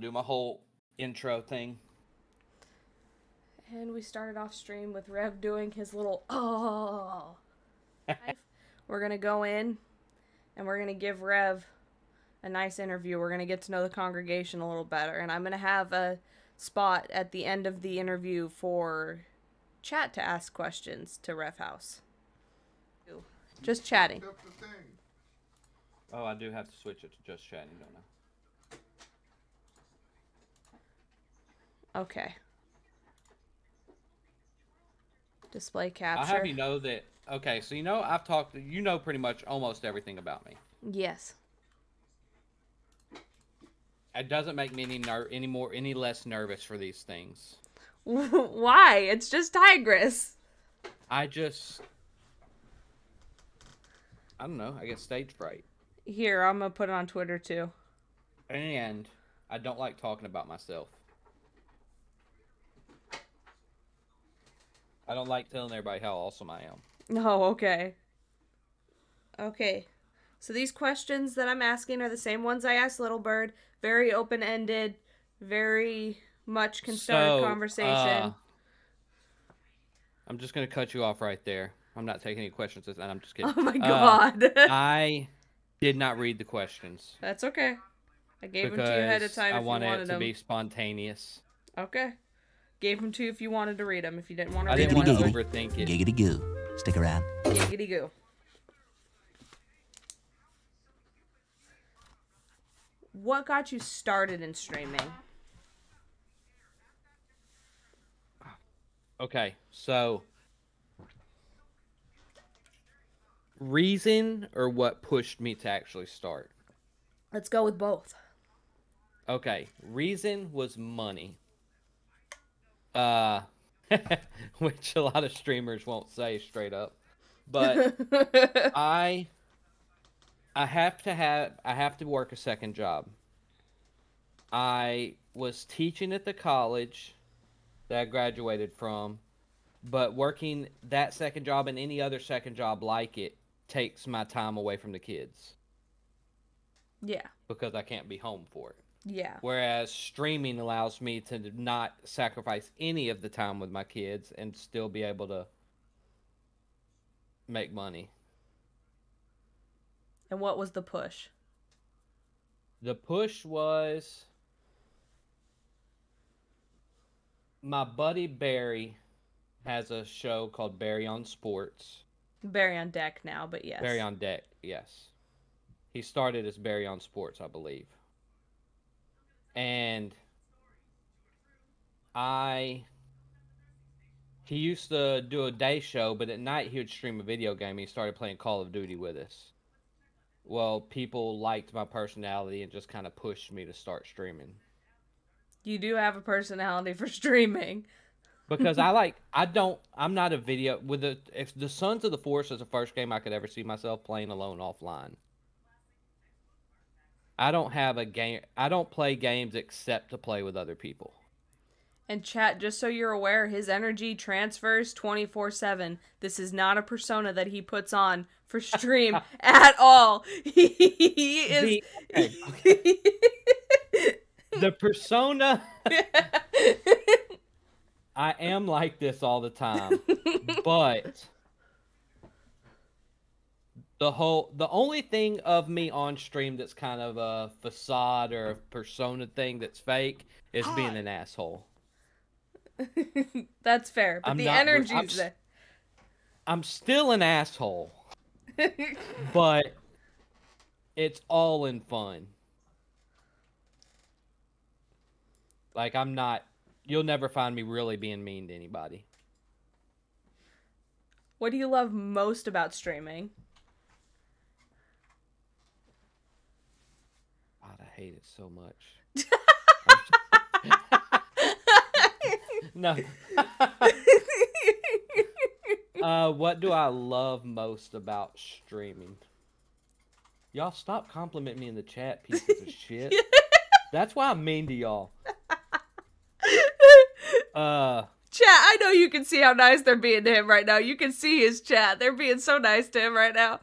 Do my whole intro thing. And we started off stream with Rev doing his little oh. We're going to go in and we're going to give Rev a nice interview. We're going to get to know the congregation a little better. And I'm going to have a spot at the end of the interview for chat to ask questions to RevHouse. Just chatting. Oh, I do have to switch it to just chatting, don't I? Okay. Display capture. I'll have you know that. Okay, so I've talked. You know pretty much almost everything about me. Yes. It doesn't make me any less nervous for these things. Why? It's just Tigress. I don't know. I get stage fright. Here, I'm gonna put it on Twitter too. And I don't like talking about myself. I don't like telling everybody how awesome I am. Oh, okay. Okay. So these questions that I'm asking are the same ones I asked Little Bird. Very open-ended. Very much can start a conversation. I'm just going to cut you off right there. I'm not taking any questions. And I'm just kidding. Oh my god. I did not read the questions. That's okay. I gave them to you ahead of time if you wanted them. I wanted it to be spontaneous. Okay. Gave them to you if you wanted to read them. If you didn't want to read them, I didn't want to overthink it. Giggity goo. Stick around. Giggity goo. What got you started in streaming? Okay, so reason or what pushed me to actually start? Let's go with both. Okay, reason was money. Which a lot of streamers won't say straight up. But I have to work a second job. I was teaching at the college that I graduated from, but working that second job and any other second job like it takes my time away from the kids. Yeah. Because I can't be home for it. Yeah. Whereas streaming allows me to not sacrifice any of the time with my kids and still be able to make money. And what was the push? The push was my buddy Barry has a show called Barry on Sports. Barry on Deck now, but yes. Barry on Deck, yes. He started as Barry on Sports, I believe. And he used to do a day show, but at night he would stream a video game. He started playing Call of Duty with us. Well, people liked my personality and just kind of pushed me to start streaming. You do have a personality for streaming. Because I'm not a video, if the Sons of the Forest is the first game I could ever see myself playing alone offline. I don't play games except to play with other people. And chat, just so you're aware, his energy transfers 24/7. This is not a persona that he puts on for stream at all. He is... Okay. The persona... I am like this all the time. But... The only thing of me on stream that's kind of a facade or a persona thing that's fake is being an asshole. That's fair, but the energy's there. I'm still an asshole. But it's all in fun. Like, you'll never find me really being mean to anybody. What do you love most about streaming? I hate it so much. No. What do I love most about streaming? Y'all stop complimenting me in the chat, pieces of shit. That's why I'm mean to y'all. Chat, I know you can see how nice they're being to him right now. You can see his chat. They're being so nice to him right now.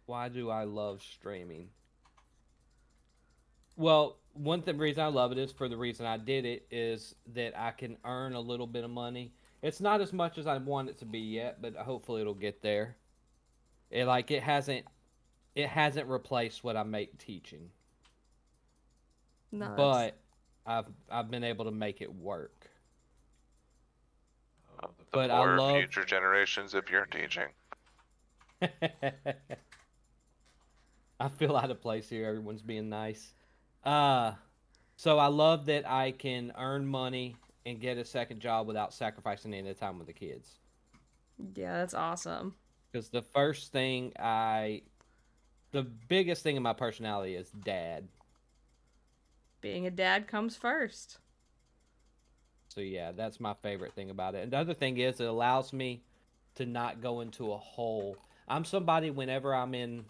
Why do I love streaming? Well, reason I love it is for the reason I did it is that I can earn a little bit of money. It's not as much as I want it to be yet, but hopefully it'll get there. It hasn't replaced what I make teaching, No, that's but I've been able to make it work. The But I poor love. future generations if you're teaching. I feel out of place here. Everyone's being nice. Uh, so I love that I can earn money and get a second job without sacrificing any time with the kids. yeah, that's awesome. Because the biggest thing in my personality is dad. Being a dad comes first. So yeah, that's my favorite thing about it. And the other thing is it allows me to not go into a hole. I'm somebody whenever I'm in,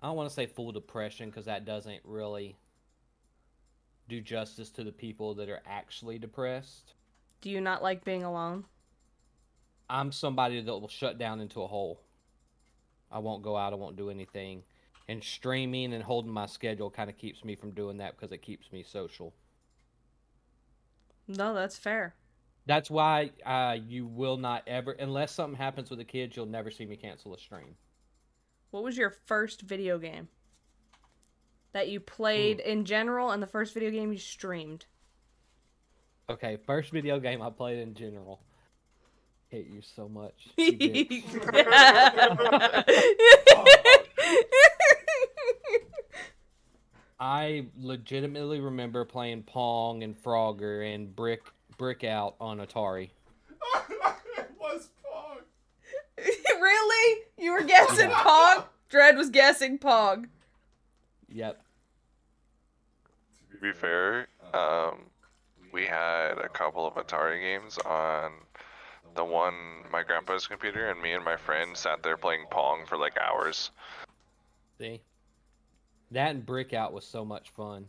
I don't want to say full depression because that doesn't really do justice to the people that are actually depressed. Do you not like being alone? I'm somebody that will shut down into a hole. I won't go out. I won't do anything. And streaming and holding my schedule kind of keeps me from doing that because it keeps me social. No, that's fair. That's why you will not ever, unless something happens with the kids, you'll never see me cancel a stream. What was your first video game that you played in general and the first video game you streamed? Okay, first video game I played in general. Hate you so much. I legitimately remember playing Pong and Frogger and Brick Out on Atari. It was Pog. Really? You were guessing Pog? Dread was guessing Pog. Yep. To be fair, we had a couple of Atari games on the one my grandpa's computer, and me and my friend sat there playing Pong for like hours. See? That and Brick Out was so much fun.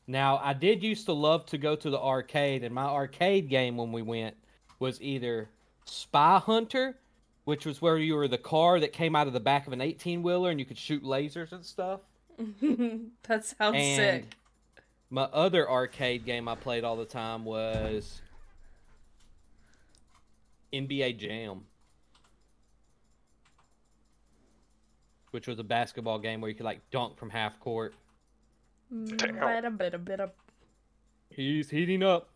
Now, I did used to love to go to the arcade, and my arcade game when we went was either Spy Hunter, which was where you were the car that came out of the back of an 18-wheeler and you could shoot lasers and stuff. That sounds And sick. my other arcade game I played all the time was NBA Jam, which was a basketball game where you could like dunk from half court. Damn. He's heating up.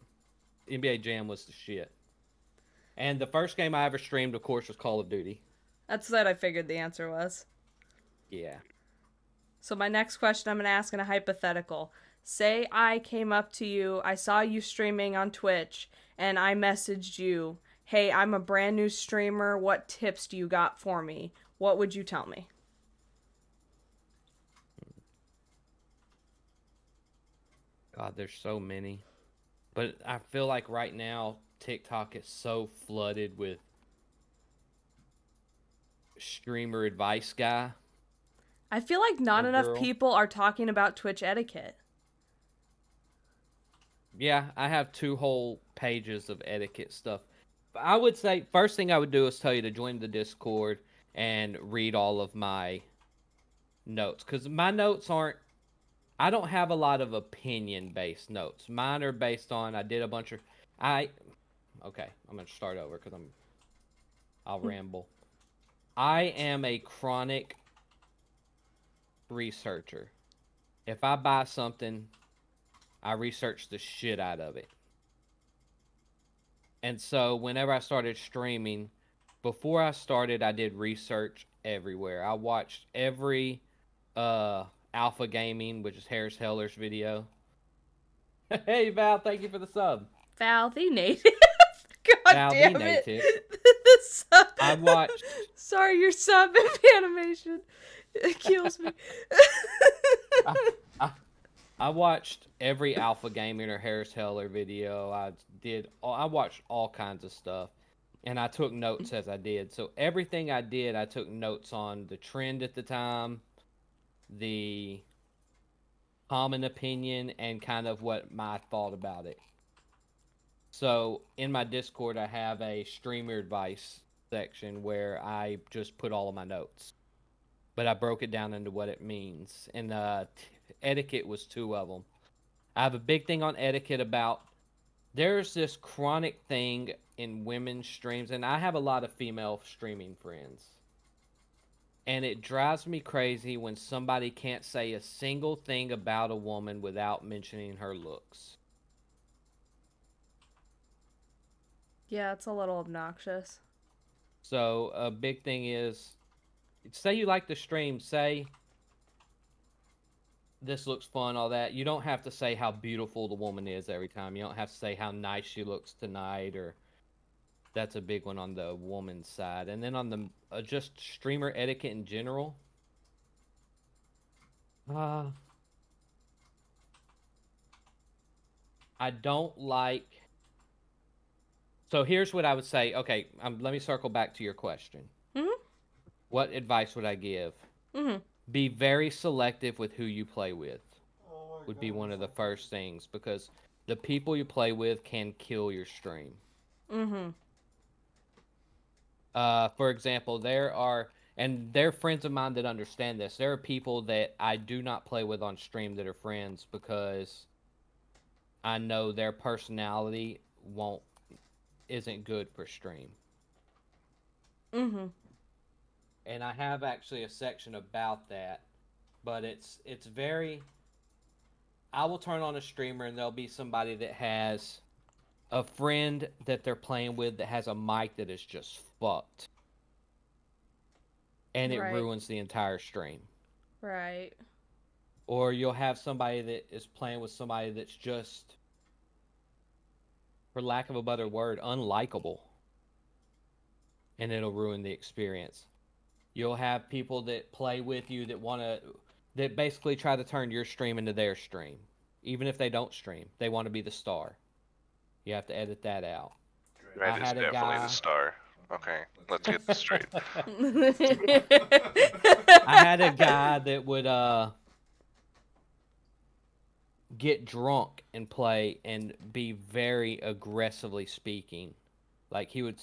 NBA Jam was the shit. And the first game I ever streamed, of course, was Call of Duty. That's what I figured the answer was. Yeah. So my next question I'm going to ask in a hypothetical. Say I came up to you, I saw you streaming on Twitch, and I messaged you, hey, I'm a brand new streamer, what tips do you got for me? What would you tell me? God, there's so many. But I feel like right now, TikTok is so flooded with streamer advice guy. I feel like not Or enough girl. people are talking about Twitch etiquette. Yeah, I have 2 whole pages of etiquette stuff. I would say first thing I would do is tell you to join the Discord and read all of my notes. Because my notes aren't, I don't have a lot of opinion-based notes. Mine are based on, I did a bunch of, okay, I'm going to start over because I'll ramble. I am a chronic researcher. If I buy something, I research the shit out of it. And so whenever I started streaming, before I started, I did research everywhere. I watched every Alpha Gaming, which is Harris Heller's video. Hey Val, thank you for the sub. Val the native. God Val damn the it. native. The sub. I watched. Sorry, your sub animation. It kills me. I watched every Alpha Gaming or Harris Heller video. I watched all kinds of stuff, and I took notes as I did. So everything I did, I took notes on the trend at the time, the common opinion, and kind of what my thought about it. So in my Discord, I have a streamer advice section where I just put all of my notes. but I broke it down into what it means. And etiquette was two of them. I have a big thing on etiquette about there's this chronic thing in women's streams, and I have a lot of female streaming friends. And it drives me crazy when somebody can't say a single thing about a woman without mentioning her looks. Yeah, it's a little obnoxious. So a big thing is, say you like the stream, say this looks fun, all that. You don't have to say how beautiful the woman is every time. You don't have to say how nice she looks tonight, or that's a big one on the woman's side. And then on the just streamer etiquette in general, I don't like. So here's what I would say. Okay, let me circle back to your question. Mm-hmm. What advice would I give? Mm-hmm. Be very selective with who you play with. Oh my Would be God, one of the that's first things, because the people you play with can kill your stream. Mm-hmm. For example, and they're friends of mine that understand this. There are people that I do not play with on stream that are friends because I know their personality isn't good for stream. Mm-hmm. And I have actually a section about that, but it's very. I will turn on a streamer and there'll be somebody that has a friend that they're playing with that has a mic that is just fucked, and it Right. ruins the entire stream. Right. Or you'll have somebody that is playing with somebody that's just, for lack of a better word, unlikable, and it'll ruin the experience. You'll have people that play with you that basically try to turn your stream into their stream. Even if they don't stream, they want to be the star. You have to edit that out. Red is had a definitely guy- the star. Okay, let's get this straight. I had a guy that would get drunk and play and be very aggressively speaking. Like he would,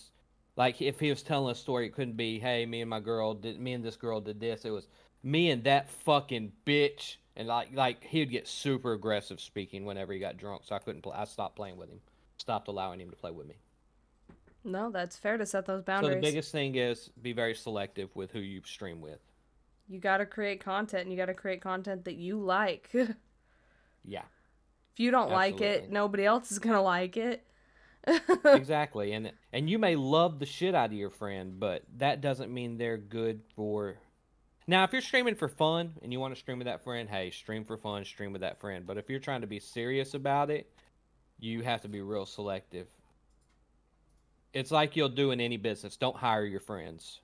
like if he was telling a story, it couldn't be, "Hey, me and this girl did this." It was me and that fucking bitch, and like he would get super aggressive speaking whenever he got drunk. So I couldn't play. I stopped playing with him. Stopped allowing him to play with me. No, that's fair to set those So boundaries. the biggest thing is be very selective with who you stream with. You gotta create content, and you gotta create content that you like. If Yeah. you don't like it, Absolutely. nobody else is gonna like it. Exactly, and you may love the shit out of your friend, but that doesn't mean they're good for. Now, if you're streaming for fun and you want to stream with that friend, hey, stream for fun, stream with that friend. But if you're trying to be serious about it, you have to be real selective. It's like you'll do in any business. Don't hire your friends.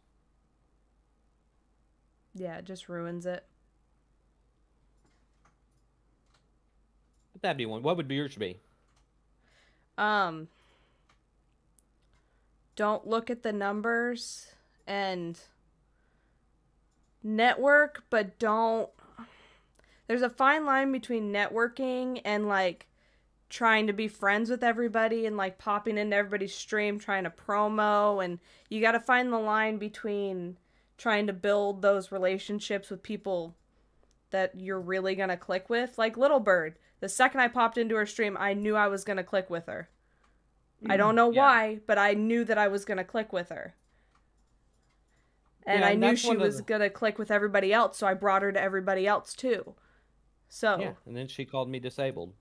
Yeah, it just ruins it. That'd be one. What would yours be? Don't look at the numbers and network, but don't. There's a fine line between networking and like trying to be friends with everybody and like popping into everybody's stream trying to promo, and you got to find the line between trying to build those relationships with people that you're really gonna click with. Like Little Bird, the second I popped into her stream, I knew I was gonna click with her. I don't know why, but I knew that I was gonna click with her. And Yeah, I and knew that's she one of was the- gonna click with everybody else, so I brought her to everybody else too. So Yeah, and then she called me disabled.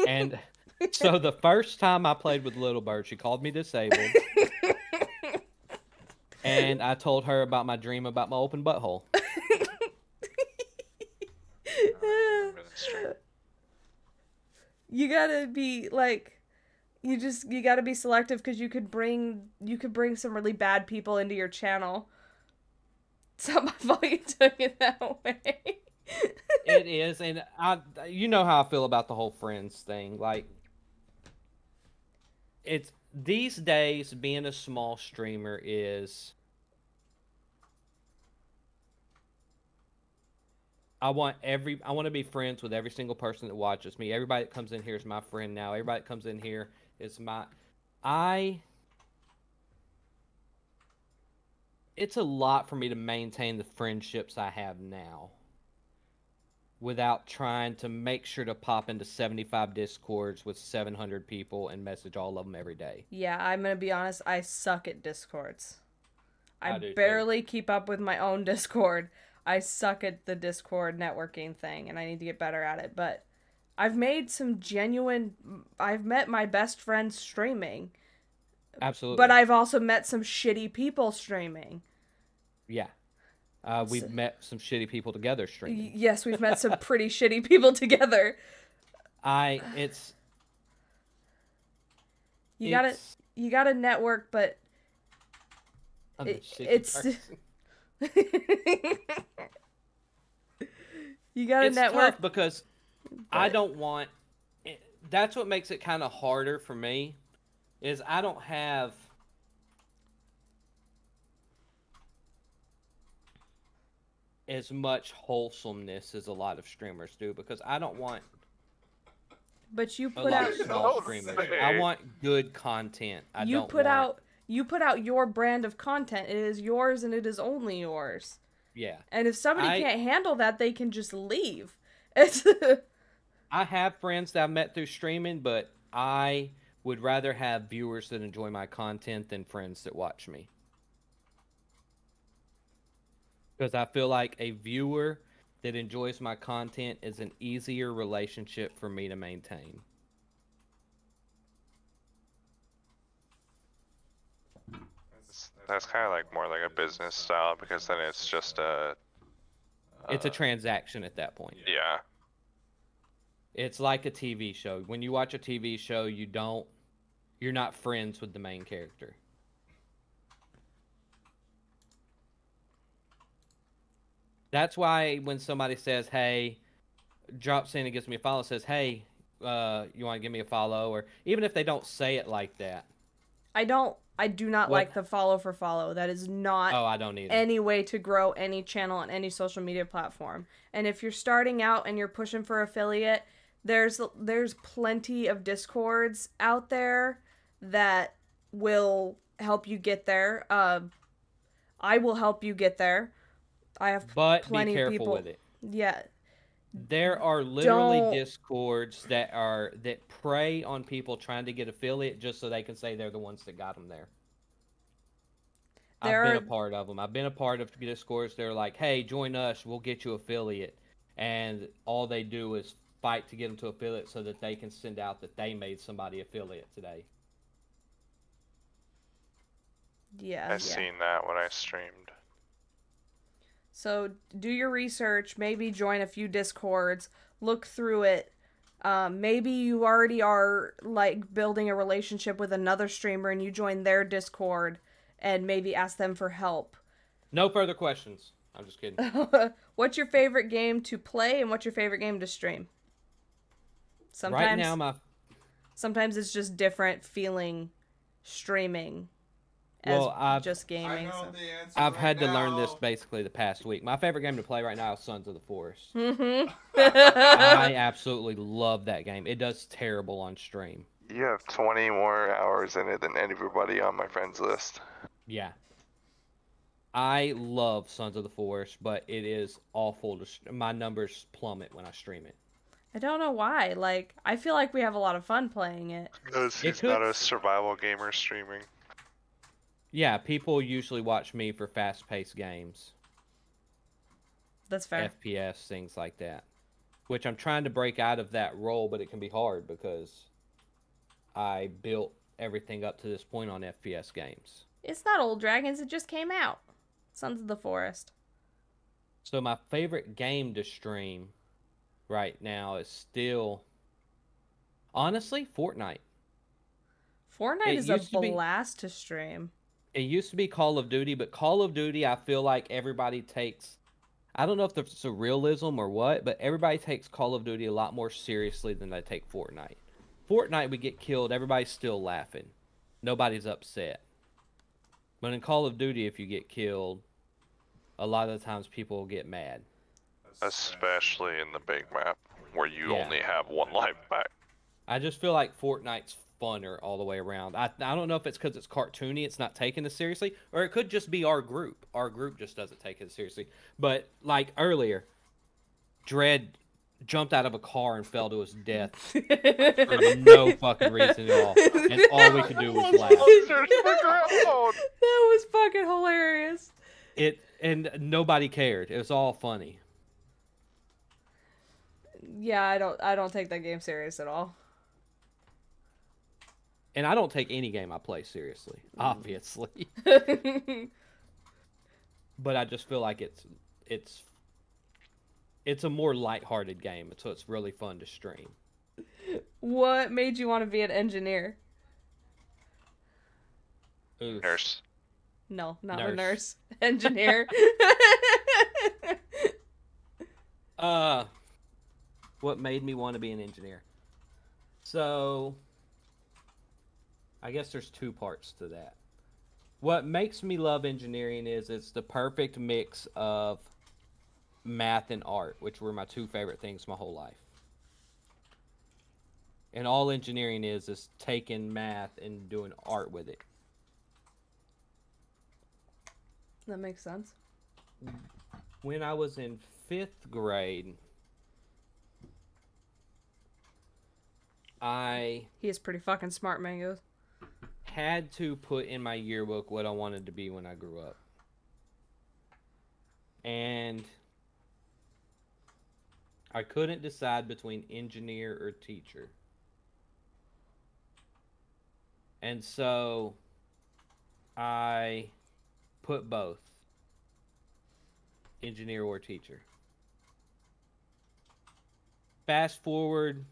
And so the first time I played with Little Bird, she called me disabled. And I told her about my dream about my open butthole. You gotta be like, you gotta be selective because you could bring some really bad people into your channel. It's not my fault you took it that way. It is, and you know how I feel about the whole friends thing. Like, it's these days being a small streamer is. I want to be friends with every single person that watches me. Everybody that comes in here is my friend now. Everybody that comes in here is my. it's a lot for me to maintain the friendships I have now without trying to make sure to pop into 75 discords with 700 people and message all of them every day. Yeah, I'm gonna be honest, I suck at discords. I do too. barely keep up with my own Discord. I suck at the Discord networking thing, and I need to get better at it. But I've met my best friends streaming. Absolutely. But I've also met some shitty people streaming. Yeah. We've met some shitty people together streaming. Yes, we've met some pretty shitty people together. You gotta network, but it's you gotta network tough because I don't want. That's what makes it kind of harder for me, is I don't have as much wholesomeness as a lot of streamers do, because I don't want But you a put lot out of small streamers. I want good content. you put out your brand of content. It is yours and it is only yours. Yeah. And if somebody can't handle that, they can just leave. I have friends that I've met through streaming, but I would rather have viewers that enjoy my content than friends that watch me. Because I feel like a viewer that enjoys my content is an easier relationship for me to maintain. That's kind of like more like a business style, because then it's just It's a transaction at that point. yeah. It's like a TV show. When you watch a TV show, you're not friends with the main character. That's why when somebody says, hey, drops in and gives me a follow, says, hey, you want to give me a follow? Or even if they don't say it like that. I do not like the follow for follow. That is not I don't either. Any way to grow any channel on any social media platform. And if you're starting out and you're pushing for affiliate, there's plenty of Discords out there that will help you get there. I will help you get there. I have plenty of people. With it. Yeah. There are literally Discords that prey on people trying to get affiliate just so they can say they're the ones that got them there. I've been a part of them. I've been a part of Discords. They're like, hey, join us. We'll get you affiliate. And all they do is fight to get them to affiliate so that they can send out that they made somebody affiliate today. Yeah. I've seen that when I streamed. So do your research, maybe join a few Discords, look through it. Maybe you already are like building a relationship with another streamer and you join their Discord and maybe ask them for help. No further questions. I'm just kidding. What's your favorite game to play and what's your favorite game to stream? Sometimes it's just different feeling streaming. Just gaming. I've had to learn this basically the past week. My favorite game to play right now is Sons of the Forest. Mm-hmm. I absolutely love that game. It does terrible on stream. You have 20 more hours in it than everybody on my friends list. Yeah. I love Sons of the Forest, but it is awful. My numbers plummet when I stream it. I don't know why. Like, I feel like we have a lot of fun playing it. Because he's not a survival gamer streaming. Yeah, people usually watch me for fast-paced games. That's fair. FPS, things like that. Which I'm trying to break out of that role, but it can be hard because I built everything up to this point on FPS games. It's not Old Dragons, it just came out. Sons of the Forest. So my favorite game to stream right now is still, honestly, Fortnite. Fortnite is a blast to stream. It used to be Call of Duty, but Call of Duty, I feel like everybody takes, I don't know if it's a realism or what, but everybody takes Call of Duty a lot more seriously than they take Fortnite. Fortnite, we get killed, everybody's still laughing. Nobody's upset. But in Call of Duty, if you get killed, a lot of the times people will get mad. Especially in the big map, where you only have one life back. I just feel like Fortnite's funner all the way around. I don't know if it's because it's cartoony, it's not taken as seriously, or it could just be our group. Our group just doesn't take it seriously. But like earlier, Dredd jumped out of a car and fell to his death for no fucking reason at all, and all we could do was laugh. That was fucking hilarious. And nobody cared. It was all funny. Yeah, I don't take that game serious at all. And I don't take any game I play seriously, obviously. But I just feel like it's a more lighthearted game, so it's really fun to stream. What made you want to be an engineer? Oof. Nurse. No, not a nurse. Engineer. What made me want to be an engineer? So, I guess there's two parts to that. What makes me love engineering is it's the perfect mix of math and art, which were my two favorite things my whole life. And all engineering is taking math and doing art with it. That makes sense. When I was in 5th grade, He is pretty fucking smart, Mangoes. had to put in my yearbook what I wanted to be when I grew up. And I couldn't decide between engineer or teacher. And so I put both, engineer or teacher. Fast forward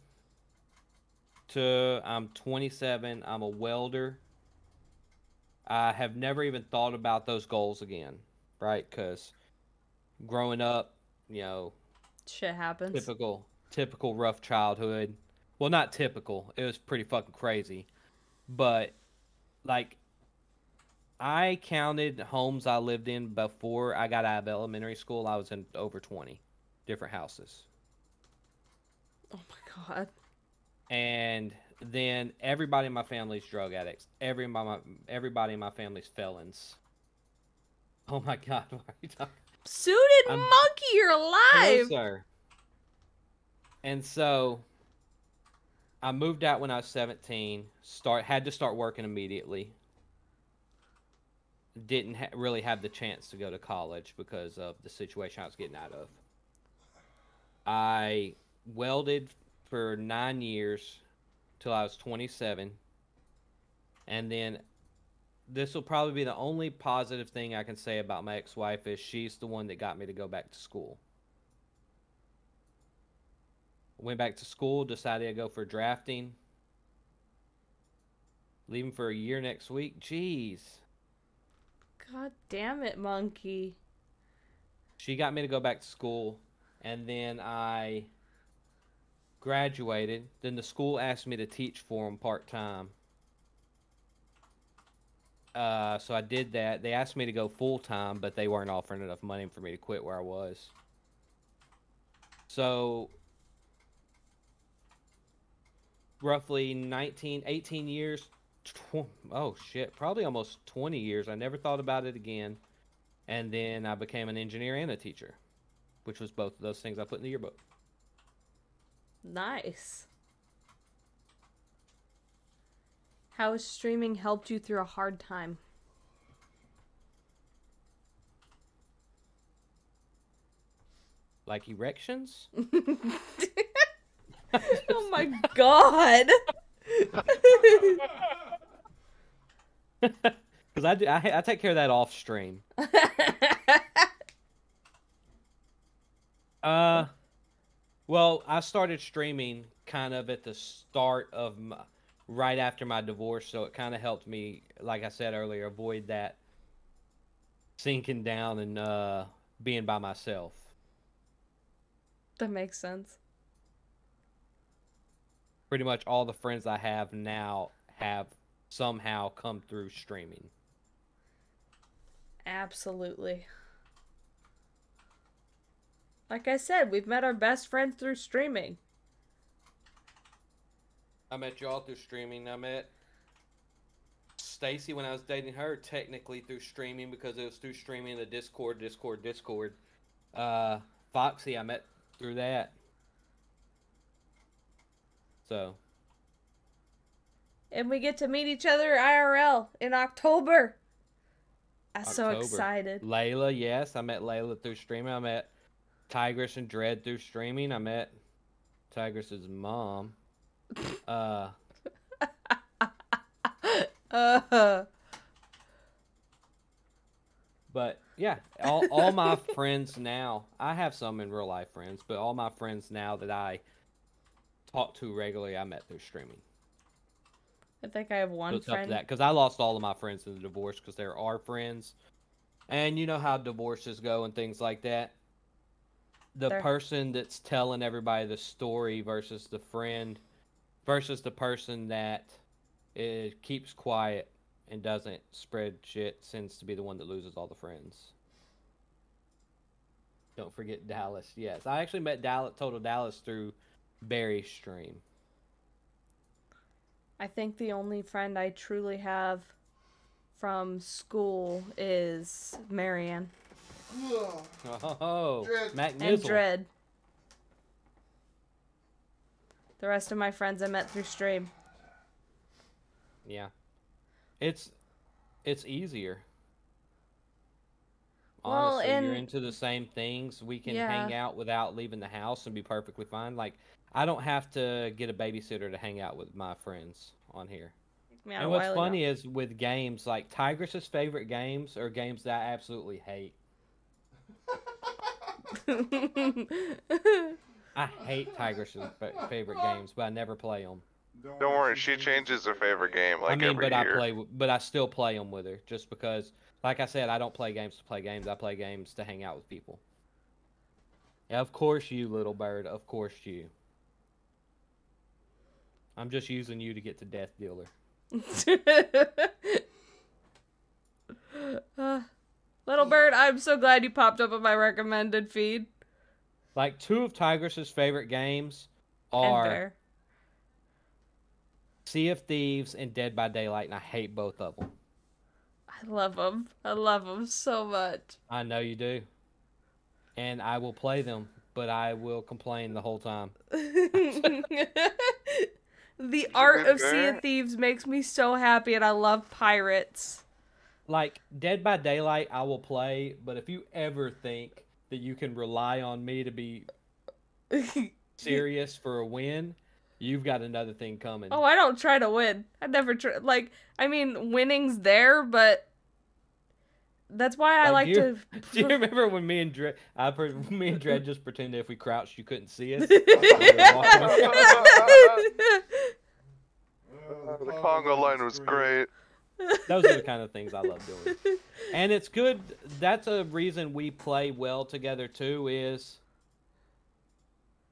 to I'm 27, I'm a welder. I have never even thought about those goals again, right? Because growing up, you know, Shit happens. typical rough childhood. Well, not typical. It was pretty fucking crazy. But, like, I counted homes I lived in before I got out of elementary school. I was in over 20 different houses. Oh my god. And then everybody in my family's drug addicts. Everybody in my family's felons. Oh my god, why are you talking? Suited monkey, you're Hello, alive! sir. And so I moved out when I was 17. Had to start working immediately. Didn't really have the chance to go to college because of the situation I was getting out of. I welded for 9 years till I was 27. And then this will probably be the only positive thing I can say about my ex-wife is she's the one that got me to go back to school. Went back to school, decided to go for drafting. Leaving for a year next week. Jeez. God damn it, monkey. She got me to go back to school, and then I graduated. Then the school asked me to teach for them part-time. So I did that. They asked me to go full-time, but they weren't offering enough money for me to quit where I was. So roughly 18 years, oh shit, probably almost 20 years. I never thought about it again. And then I became an engineer and a teacher, which was both of those things I put in the yearbook. Nice. How has streaming helped you through a hard time? Like erections? Oh my god! Because I take care of that off stream. Well, I started streaming kind of at the start of right after my divorce, so it kind of helped me, like I said earlier, avoid that sinking down and being by myself. That makes sense. Pretty much all the friends I have now have somehow come through streaming. Absolutely. Like I said, we've met our best friends through streaming. I met y'all through streaming. I met Stacy when I was dating her, technically through streaming because it was through streaming the Discord. Foxy, I met through that. So. And we get to meet each other IRL in October. I'm so October. excited. Layla, yes, I met Layla through streaming. I met Tigress and Dread through streaming. I met Tigress's mom. But yeah, all my friends now, I have some in real life friends, but all my friends now that I talk to regularly, I met through streaming. I think I have one So it's up to friend. that because I lost all of my friends in the divorce because they're our friends, and you know how divorces go and things like that. The person that's telling everybody the story versus the friend versus the person that keeps quiet and doesn't spread shit tends to be the one that loses all the friends. Don't forget Dallas. Yes, I actually met Total Dallas through Barry's stream. I think the only friend I truly have from school is Marianne. Oh, Mac And Nizzle. Dread. The rest of my friends I met through stream. Yeah, it's easier. Well, Honestly, and you're into the same things. We can yeah. hang out without leaving the house and be perfectly fine. Like, I don't have to get a babysitter to hang out with my friends on here. Yeah, And what's funny is with games, like Tigress's favorite games are games that I absolutely hate. I hate Tigress's favorite games, but I never play them. Don't worry, she changes her favorite game like every year. But I still play them with her just because, like I said, I don't play games to play games. I play games to hang out with people. Yeah, of course you, little bird. Of course you. I'm just using you to get to Death Dealer. Little bird, I'm so glad you popped up on my recommended feed. Like, two of Tigress's favorite games are Sea of Thieves and Dead by Daylight, and I hate both of them. I love them. I love them so much. I know you do. And I will play them, but I will complain the whole time. The art of Sea of Thieves makes me so happy, and I love pirates. Like, Dead by Daylight, I will play, but if you ever think that you can rely on me to be serious for a win, you've got another thing coming. Oh, I don't try to win. I never try. Like, I mean, winning's there, but that's why I like to. Do you remember when me and Dred just pretended if we crouched, you couldn't see us? The Congo line was great. Those are the kind of things I love doing. And it's good. That's a reason we play well together, too, is...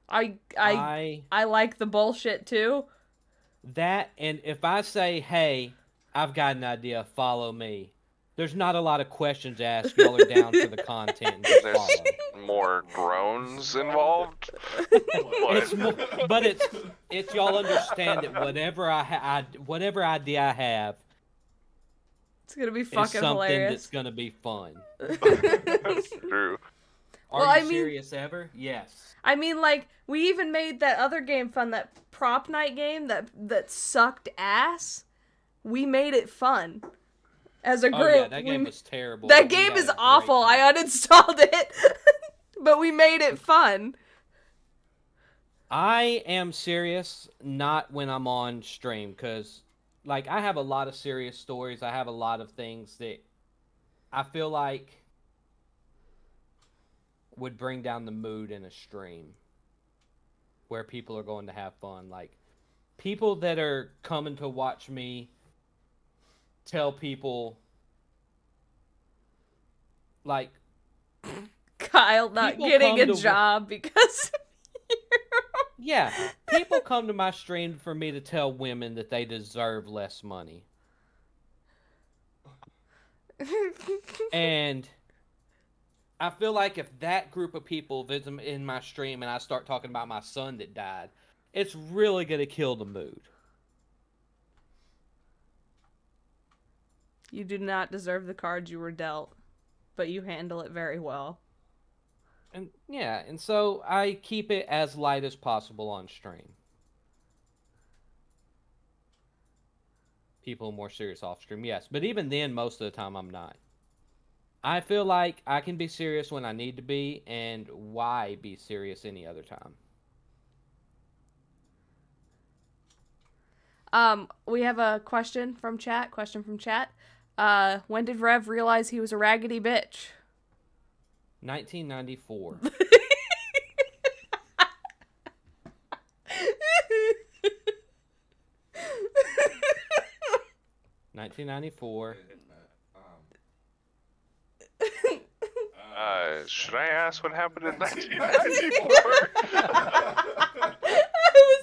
I like the bullshit, too. That, and if I say, hey, I've got an idea, follow me. There's not a lot of questions asked. Y'all are down for the content and just follow. There's more drones involved. But it's y'all understand that whatever whatever idea I have, it's gonna be fucking hilarious. That's gonna be fun. That's true. Are you serious ever? Yes. I mean, like, we even made that other game fun, that prop night game that sucked ass. We made it fun. As a group. Oh, yeah, that game was terrible. That game is awful. I uninstalled it. But we made it fun. I am serious, not when I'm on stream, because, like, I have a lot of serious stories. I have a lot of things that I feel like would bring down the mood in a stream where people are going to have fun. Like, people that are coming to watch me tell people, like, Kyle not getting a job because yeah, people come to my stream for me to tell women that they deserve less money. And I feel like if that group of people visit in my stream and I start talking about my son that died, it's really going to kill the mood. You do not deserve the cards you were dealt, but you handle it very well. And yeah, and so I keep it as light as possible on stream. People more serious off stream, yes. But even then, most of the time, I'm not. I feel like I can be serious when I need to be, and why be serious any other time? We have a question from chat. When did Rev realize he was a raggedy bitch? 1994. 1994. Should I ask what happened in 1994?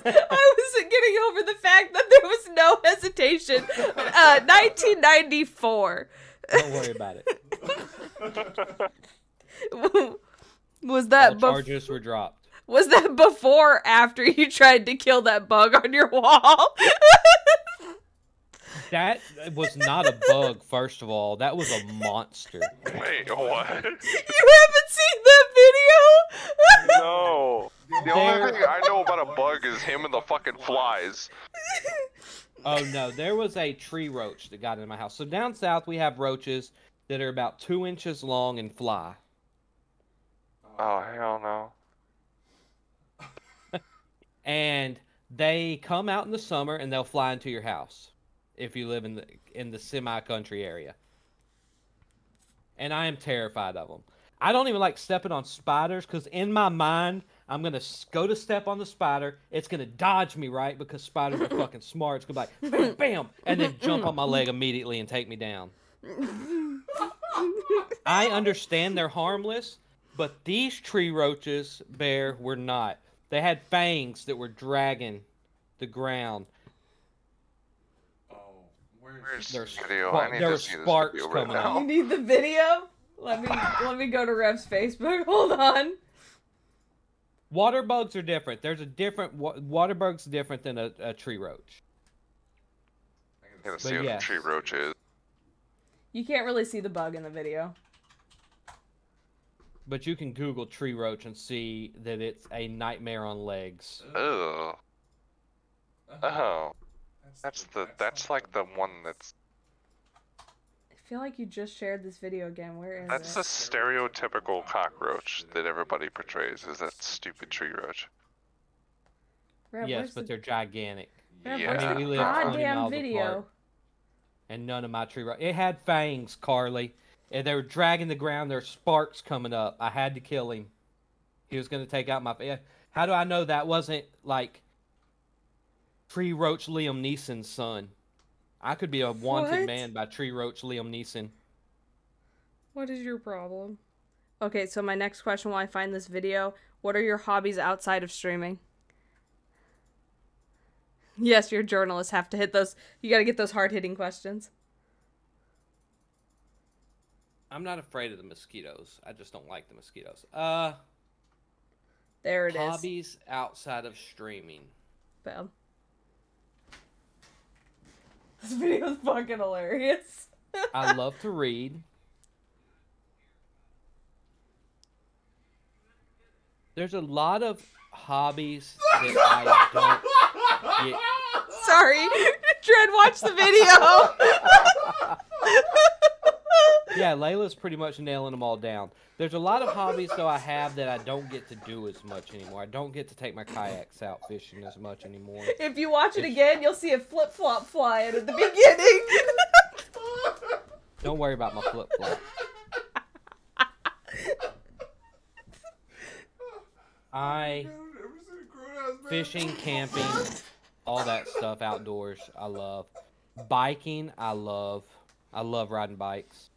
I wasn't getting over the fact that there was no hesitation. 1994. Don't worry about it. Was that All charges were dropped. Was that before or after you tried to kill that bug on your wall? That was not a bug, first of all. That was a monster. Wait, what? You haven't seen that video? No. The only thing I know about a bug is him and the fucking flies. Oh, no. There was a tree roach that got in my house. So down south, we have roaches that are about 2 inches long and fly. Oh, hell no. And they come out in the summer and they'll fly into your house if you live in the semi-country area. And I am terrified of them. I don't even like stepping on spiders because in my mind, I'm going to go to step on the spider. It's going to dodge me, right? Because spiders are fucking smart. It's going to be like, bam, bam, and then jump on my leg immediately and take me down. I understand they're harmless, but these tree roaches, Bear, were not. They had fangs that were dragging the ground. Where's There's the video? I need there to were see this sparks video right coming now. out. You need the video? Let me go to Rev's Facebook. Hold on. Water bugs are different. There's a different water bug's different than a tree roach. I gotta see But what yes. the tree roach is. You can't really see the bug in the video. But you can Google tree roach and see that it's a nightmare on legs. Ugh. Oh. That's like the one that's... I feel like you just shared this video again. Where is That's it? the stereotypical cockroach that everybody portrays, is that stupid tree roach. Rev, Yes, where's but the- they're gigantic. Rev, Yeah. where's I mean, the we live 20 goddamn miles video? apart. And none of my tree roach. It had fangs, Carly. And they were dragging the ground. There's sparks coming up. I had to kill him. He was going to take out my... How do I know that wasn't, like, Tree Roach Liam Neeson's son? I could be a wanted What? man by Tree Roach Liam Neeson. What is your problem? Okay, so my next question while I find this video, what are your hobbies outside of streaming? Yes, your journalists have to hit those. You gotta get those hard-hitting questions. I'm not afraid of the mosquitoes. I just don't like the mosquitoes. There it is. Hobbies outside of streaming. Bam. This video is fucking hilarious. I love to read. There's a lot of hobbies that I don't get. Sorry. Dread, watch the video. Yeah, Layla's pretty much nailing them all down. There's a lot of hobbies, though, I have that I don't get to do as much anymore. I don't get to take my kayaks out fishing as much anymore. If you watch it again, you'll see a flip-flop flying at the beginning. Don't worry about my flip-flop. Fishing, camping, all that stuff outdoors, I love. Biking, I love. I love riding bikes.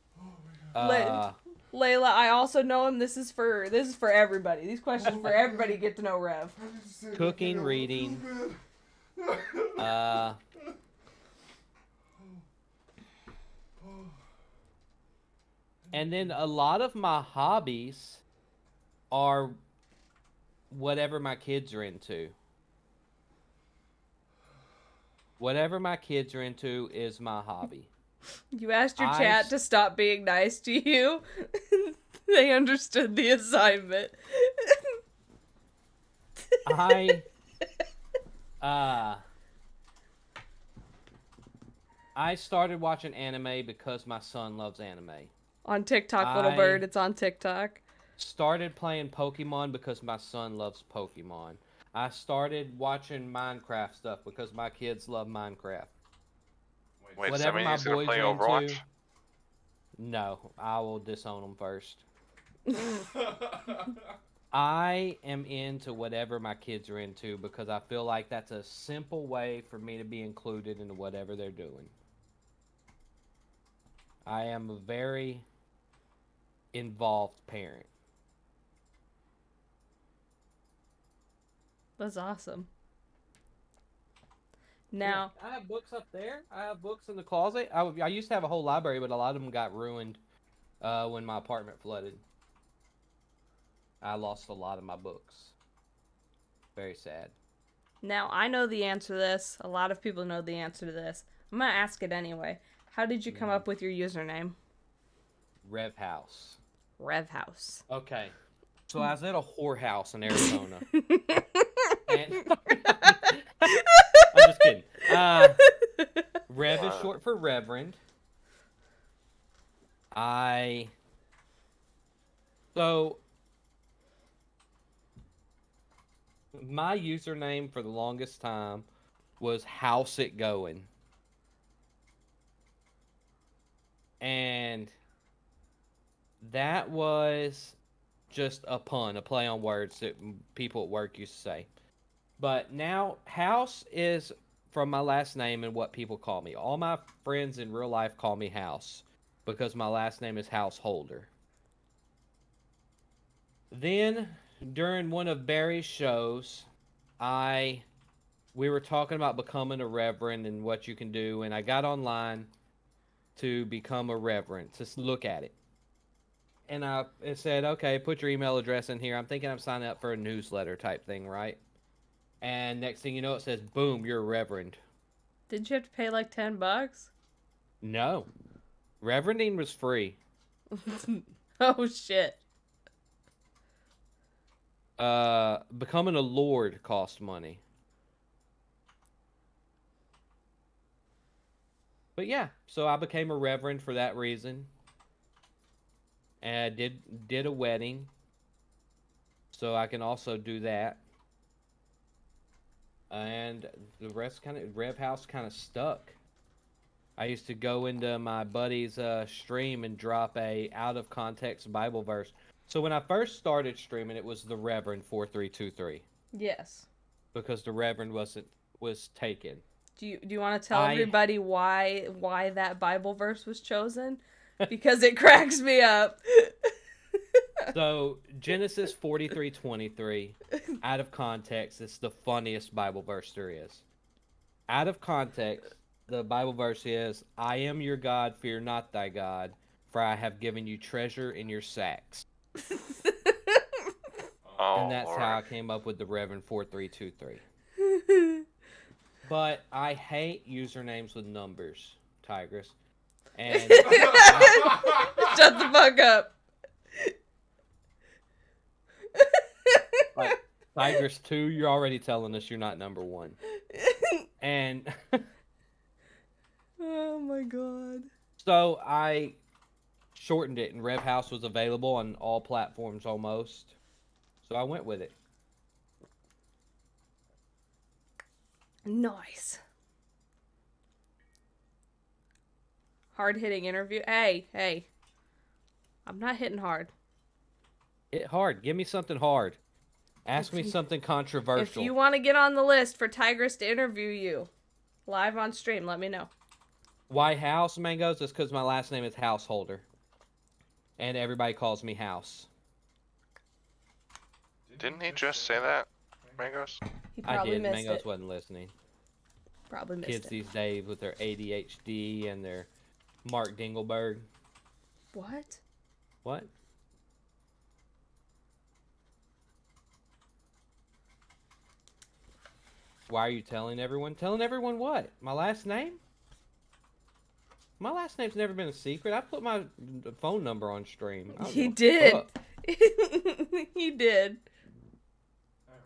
Layla, I also know him. This is for everybody. These questions for everybody get to know Rev. Cooking, reading. And then a lot of my hobbies are whatever my kids are into. Whatever my kids are into is my hobby. You asked your chat to stop being nice to you. They understood the assignment. I started watching anime because my son loves anime. On TikTok, little bird. It's on TikTok. Started playing Pokemon because my son loves Pokemon. I started watching Minecraft stuff because my kids love Minecraft. Wait, Whatever so my he's gonna boys play are Overwatch? into. No, I will disown them first. I am into whatever my kids are into because I feel like that's a simple way for me to be included in whatever they're doing. I am a very involved parent. That's awesome. Now, I have books up there. I have books in the closet. I used to have a whole library, but a lot of them got ruined when my apartment flooded. I lost a lot of my books. Very sad. Now, I know the answer to this. A lot of people know the answer to this. I'm going to ask it anyway. How did you come up with your username? RevHouse'e. RevHouse'e. Okay. So I was at a whorehouse in Arizona. And I'm just kidding. Rev is short for Reverend. So my username for the longest time was House It Going. And that was just a pun, a play on words that people at work used to say. But now, House is from my last name and what people call me. All my friends in real life call me House because my last name is Householder. Then, during one of Barry's shows, we were talking about becoming a reverend and what you can do, and I got online to become a reverend, to look at it. And it said, okay, put your email address in here. I'm thinking I'm signing up for a newsletter type thing, right? And next thing you know, it says, boom, you're a reverend. Did you have to pay like $10? No. Reverending was free. Oh, shit. Becoming a lord cost money. But yeah, so I became a reverend for that reason. And I did a wedding. So I can also do that. And the rest RevHouse'e kind of stuck. I used to go into my buddy's stream and drop a out of context Bible verse. So when I first started streaming, it was the Reverend 4323. Yes. Because the Reverend was taken. Do you want to tell everybody why that Bible verse was chosen? Because it cracks me up. So Genesis 43:23, out of context, it's the funniest Bible verse there is. Out of context, the Bible verse is, I am your God, fear not thy God, for I have given you treasure in your sacks. And that's how I came up with the Reverend 4323. But I hate usernames with numbers, Tigress. And shut the fuck up. Like, Tigress 2, you're already telling us you're not number 1. And oh my god. So I shortened it, and RevHouse'e was available on all platforms almost. So I went with it. Nice. Hard-hitting interview. Hey. I'm not hitting hard. Hit hard. Give me something hard. Ask me something controversial. If you want to get on the list for Tigress to interview you live on stream, let me know. Why House, Mangoes? It's because my last name is Householder. And everybody calls me House. Didn't he just say that, Mangoes? He probably missed Mangoes it. wasn't listening. Probably missed Kids it. these days with their ADHD and their Mark Dingleberg. What? What? Why are you telling everyone? Telling everyone what? My last name? My last name's never been a secret. I put my phone number on stream. He did. He did.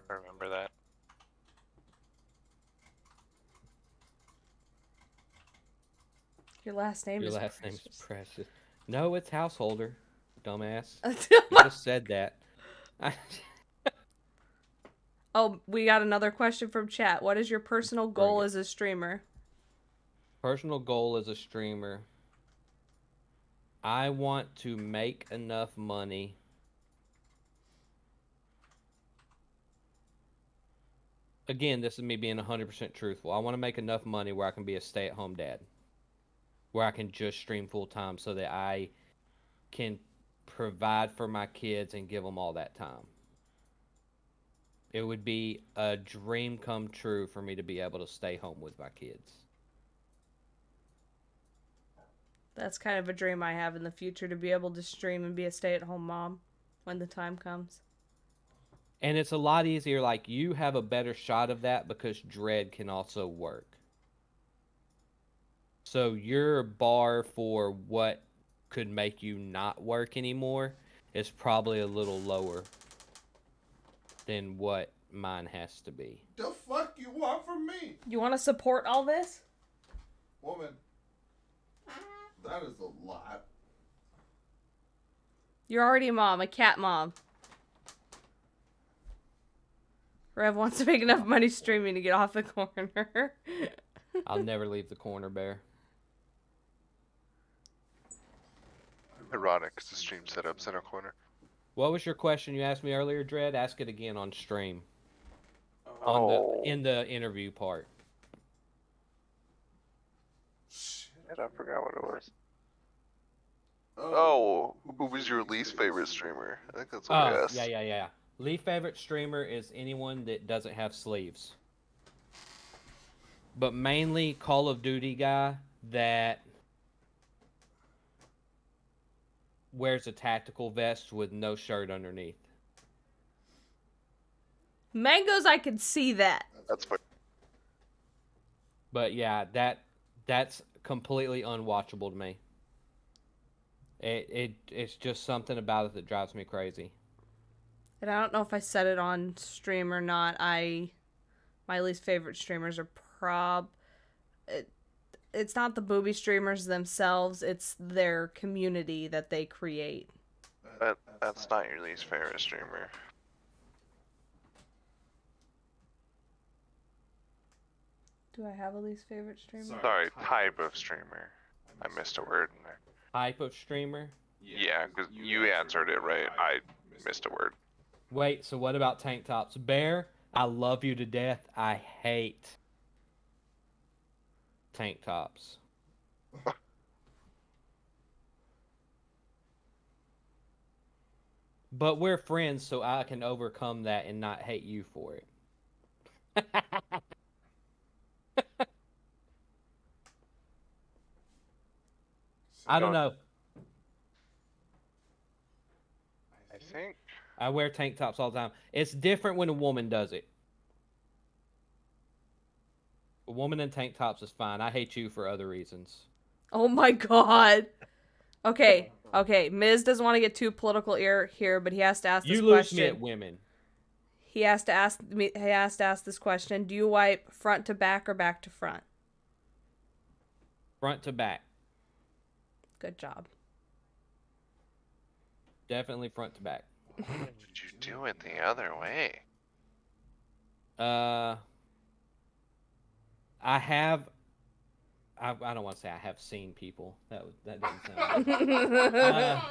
I remember that. Your last name is name's Precious. Precious. No, it's householder. Dumbass. Oh, You just said that. Oh, we got another question from chat. What is your personal goal it. as a streamer? Personal goal as a streamer. I want to make enough money. Again, this is me being 100% truthful. I want to make enough money where I can be a stay-at-home dad. Where I can just stream full-time so that I can provide for my kids and give them all that time. It would be a dream come true for me to be able to stay home with my kids. That's kind of a dream I have in the future, to be able to stream and be a stay-at-home mom when the time comes. And it's a lot easier. Like, you have a better shot of that because Dread can also work. So your bar for what could make you not work anymore is probably a little lower than what mine has to be. The fuck you want from me? You want to support all this? Woman. That is a lot. You're already a mom, a cat mom. Rev wants to make enough money streaming to get off the corner. I'll never leave the corner, Bear. Ironic, 'cause the stream setup's in a corner. What was your question you asked me earlier, Dread? Ask it again on stream. In the interview part. And I forgot what it was. Oh, who was your least favorite streamer? I think that's what I asked. Yeah. Least favorite streamer is anyone that doesn't have sleeves. But mainly Call of Duty guy that wears a tactical vest with no shirt underneath. Mangoes, I can see that. That's fine. But yeah, that's completely unwatchable to me. It's just something about it that drives me crazy. And I don't know if I said it on stream or not. My least favorite streamers are it's not the booby streamers themselves, it's their community that they create. That's not your least favorite streamer. Do I have a least favorite streamer? Sorry, type of streamer. I missed a word in there. Type of streamer? Yeah, because you answered it right. I missed a word. Wait, so what about tank tops? Bear, I love you to death. I hate tank tops. But we're friends, so I can overcome that and not hate you for it. I don't know. I think. I wear tank tops all the time. It's different when a woman does it. A woman in tank tops is fine. I hate you for other reasons. Oh my god. Okay. Miz doesn't want to get too political here, but he has to ask this question. You lose me at women. He has to ask this question. Do you wipe front to back or back to front? Front to back. Good job. Definitely front to back. Why would you do it the other way? I don't want to say I have seen people. That doesn't sound right.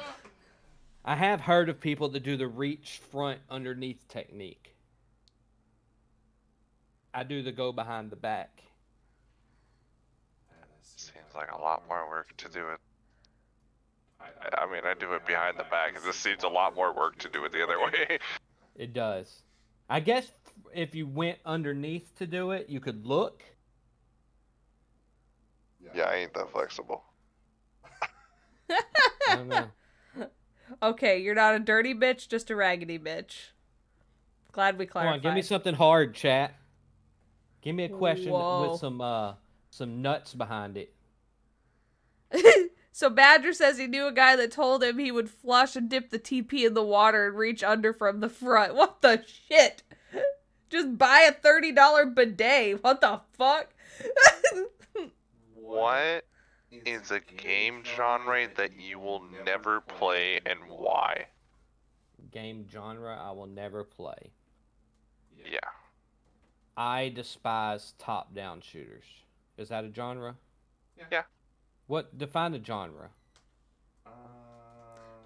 I have heard of people that do the reach front underneath technique. I do the go behind the back. Seems like a lot more work to do it. I mean, I do it behind the back. This seems a lot more work to do it the other way. It does. I guess if you went underneath to do it, you could look. Yeah, I ain't that flexible. I don't know. Okay, you're not a dirty bitch, just a raggedy bitch. Glad we clarified. Come on, give me something hard, chat. Give me a question Whoa. with some nuts behind it. So Badger says he knew a guy that told him he would flush and dip the TP in the water and reach under from the front. What the shit? Just buy a $30 bidet. What the fuck? What is a game genre that you will never play and why? Game genre I will never play. Yeah. I despise top-down shooters. Is that a genre? Yeah. What define a genre?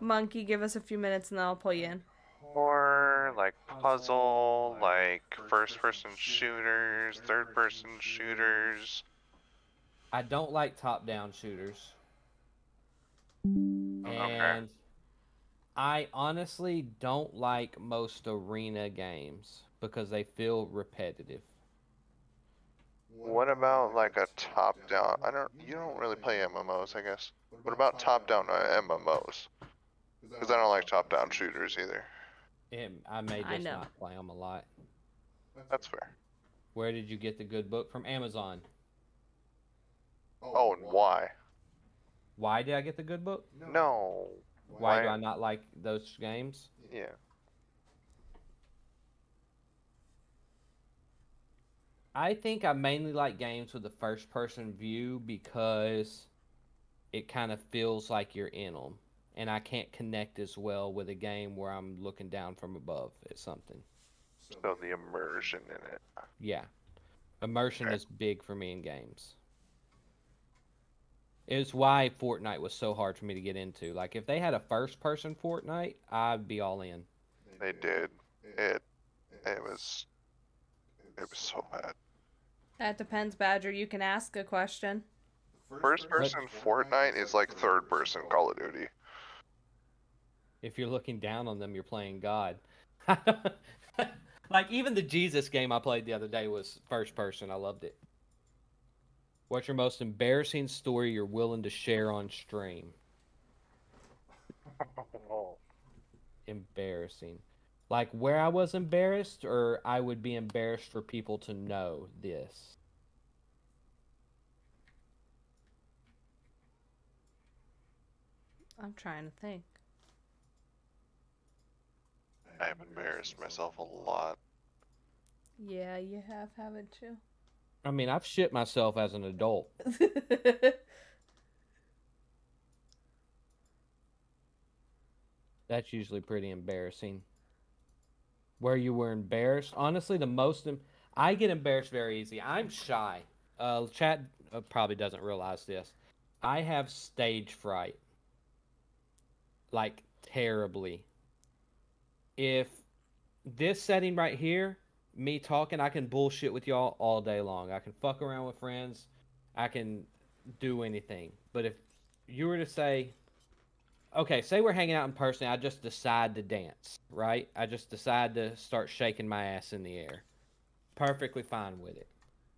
Monkey, give us a few minutes and then I'll pull you in. Or like puzzle, like first-person shooters, third-person shooters. I don't like top-down shooters. Okay. And I honestly don't like most arena games because they feel repetitive. What about like a top-down? You don't really play MMOs, I guess. What about top-down MMOs? Because I don't like top-down shooters either. I may I just know. not play them a lot. That's fair. Where did you get the good book? From Amazon. Oh, and why? Why did I get the good book? No. Why do I not like those games? Yeah. I think I mainly like games with the first person view because it kind of feels like you're in them. And I can't connect as well with a game where I'm looking down from above at something. So the immersion in it. Yeah. Immersion Okay. is big for me in games. It's why Fortnite was so hard for me to get into. Like, if they had a first person Fortnite, I'd be all in. They did. It was so bad. That depends, Badger. You can ask a question. First person Fortnite is like third person Call of Duty. If you're looking down on them, you're playing God. Like, even the Jesus game I played the other day was first person. I loved it. What's your most embarrassing story you're willing to share on stream? Embarrassing. Like, where I was embarrassed, or I would be embarrassed for people to know this? I'm trying to think. I have embarrassed myself a lot. Yeah, you have, haven't you? I mean, I've shit myself as an adult. That's usually pretty embarrassing. Where you were embarrassed? Honestly, I get embarrassed very easy. I'm shy. Chat probably doesn't realize this. I have stage fright. Like, terribly. If this setting right here, me talking, I can bullshit with y'all all day long. I can fuck around with friends. I can do anything. But if you were to say, okay, say we're hanging out in person, I just decide to dance, right? I just decide to start shaking my ass in the air. Perfectly fine with it.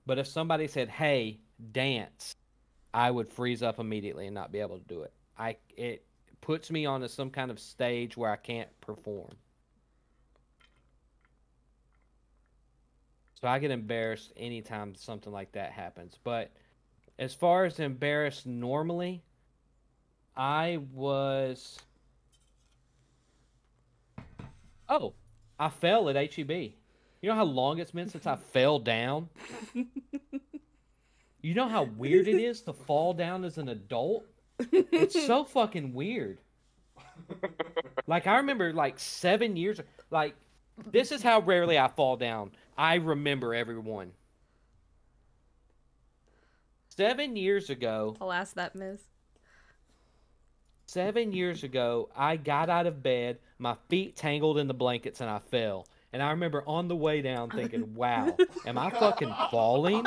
But if somebody said, hey, dance, I would freeze up immediately and not be able to do it. It puts me onto some kind of stage where I can't perform. So I get embarrassed anytime something like that happens. But as far as embarrassed normally, I fell at HEB. You know how long it's been since I fell down? You know how weird it is to fall down as an adult? It's so fucking weird. Like, I remember, like, 7 years... Like, this is how rarely I fall down. I remember everyone. 7 years ago... I'll ask that, Miss. 7 years ago, I got out of bed, my feet tangled in the blankets, and I fell. And I remember on the way down thinking, wow, am I fucking falling?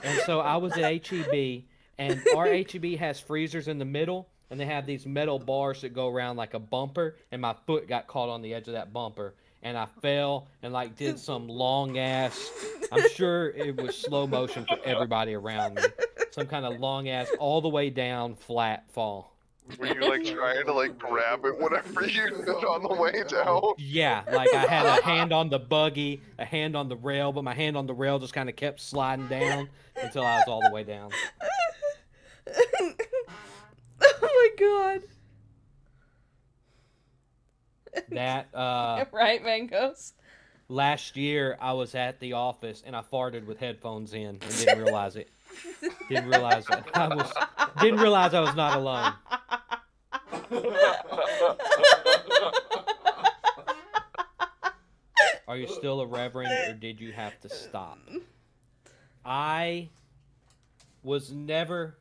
And so I was at HEB, and our HEB has freezers in the middle, and they have these metal bars that go around like a bumper, and my foot got caught on the edge of that bumper. And I fell and, like, did some long-ass, I'm sure it was slow motion for everybody around me. Some kind of long-ass, all the way down, flat fall. Were you like trying to like grab it whenever you did on the way down? Yeah, like I had a hand on the buggy, a hand on the rail, but my hand on the rail just kind of kept sliding down until I was all the way down. Oh my god. That Right, Mangos? last year I was at the office and I farted with headphones in and didn't realize it. Didn't realize it. Didn't realize I was not alone. Are you still a reverend or did you have to stop? I was never.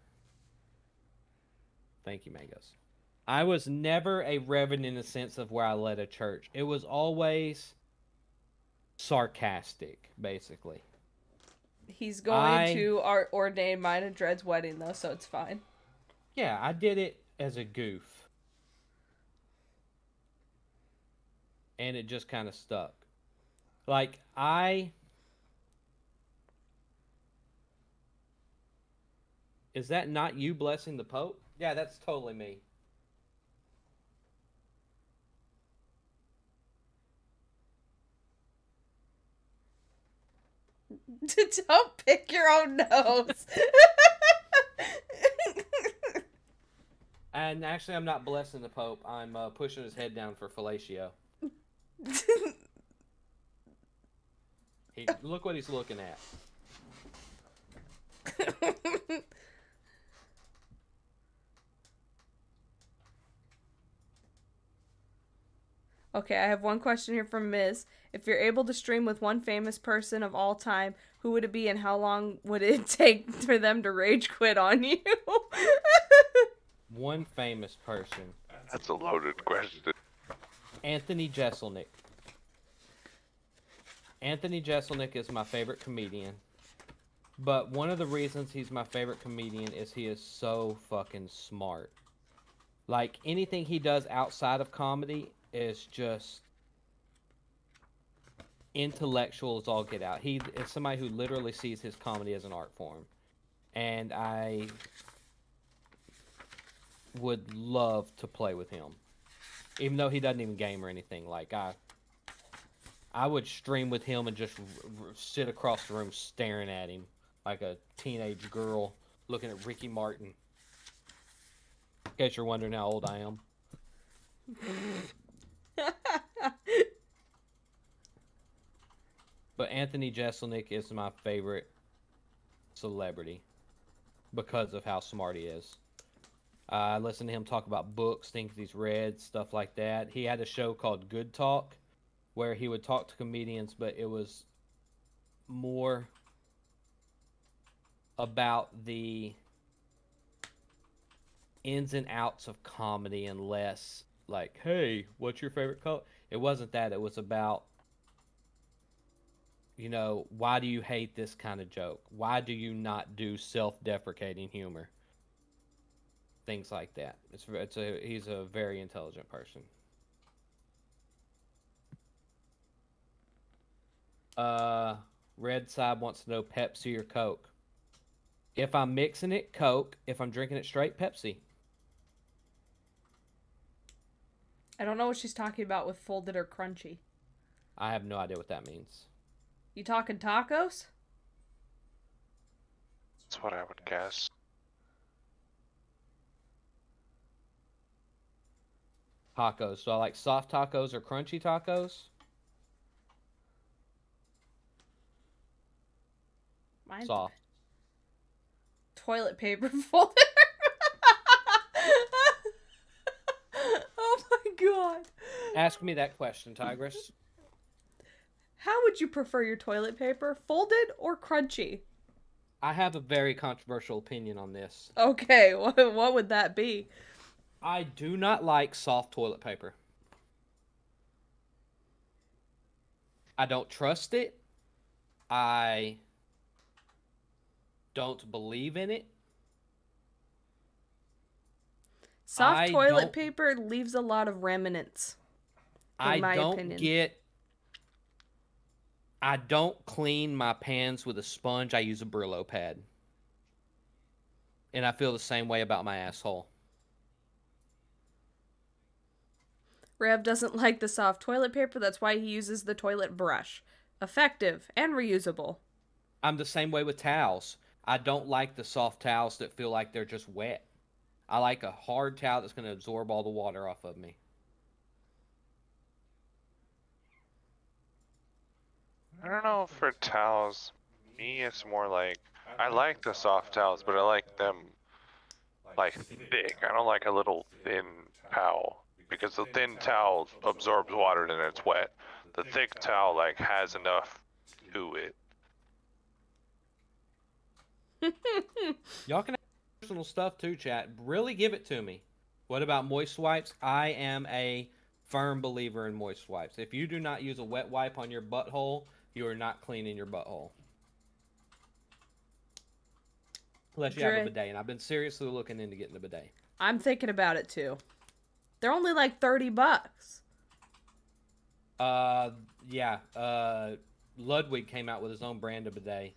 Thank you, Mangos. I was never a reverend in the sense of where I led a church. It was always sarcastic, basically. He's going to our ordained Mine and Dread's wedding, though, so it's fine. Yeah, I did it as a goof. And it just kind of stuck. Like, Is that not you blessing the Pope? Yeah, that's totally me. Don't pick your own nose. And actually, I'm not blessing the Pope. I'm pushing his head down for fellatio. Look what he's looking at. Okay, I have one question here from Ms. If you're able to stream with one famous person of all time, who would it be and how long would it take for them to rage quit on you? One famous person. That's a loaded question. Anthony Jeselnik. Anthony Jeselnik is my favorite comedian. But one of the reasons he's my favorite comedian is he is so fucking smart. Like, anything he does outside of comedy is just intellectual as all get out. He is somebody who literally sees his comedy as an art form. And I would love to play with him. Even though he doesn't even game or anything. Like, I would stream with him and just sit across the room staring at him like a teenage girl looking at Ricky Martin. In case you're wondering how old I am. But Anthony Jeselnik is my favorite celebrity because of how smart he is. I listen to him talk about books, things he's read, stuff like that. He had a show called Good Talk where he would talk to comedians, but it was more about the ins and outs of comedy and less like, hey, what's your favorite color? It wasn't that. It was about, you know, why do you hate this kind of joke? Why do you not do self-deprecating humor? Things like that. He's a very intelligent person. Red Side wants to know Pepsi or Coke. If I'm mixing it, Coke. If I'm drinking it straight, Pepsi. I don't know what she's talking about with folded or crunchy. I have no idea what that means. You talking tacos? That's what I would guess. Tacos. So I like soft tacos or crunchy tacos? Mine's Soft. toilet paper folder. Oh my god. Ask me that question, Tigress. How would you prefer your toilet paper? Folded or crunchy? I have a very controversial opinion on this. Okay, what would that be? I do not like soft toilet paper. I don't trust it. I don't believe in it. Soft toilet paper leaves a lot of remnants. In my opinion. I don't clean my pans with a sponge. I use a Brillo pad. And I feel the same way about my asshole. Rev doesn't like the soft toilet paper. That's why he uses the toilet brush. Effective and reusable. I'm the same way with towels. I don't like the soft towels that feel like they're just wet. I like a hard towel that's going to absorb all the water off of me. I don't know for towels. Me, it's more like I like the soft towels, but I like them like thick. I don't like a little thin towel because the thin towel absorbs water and it's wet. The thick towel like has enough to it. Y'all can have personal stuff too, chat. Really give it to me. What about moist wipes? I am a firm believer in moist wipes. If you do not use a wet wipe on your butthole, you are not cleaning your butthole. Unless you have a bidet, and I've been seriously looking into getting a bidet. I'm thinking about it too. They're only like $30. Yeah. Ludwig came out with his own brand of bidet.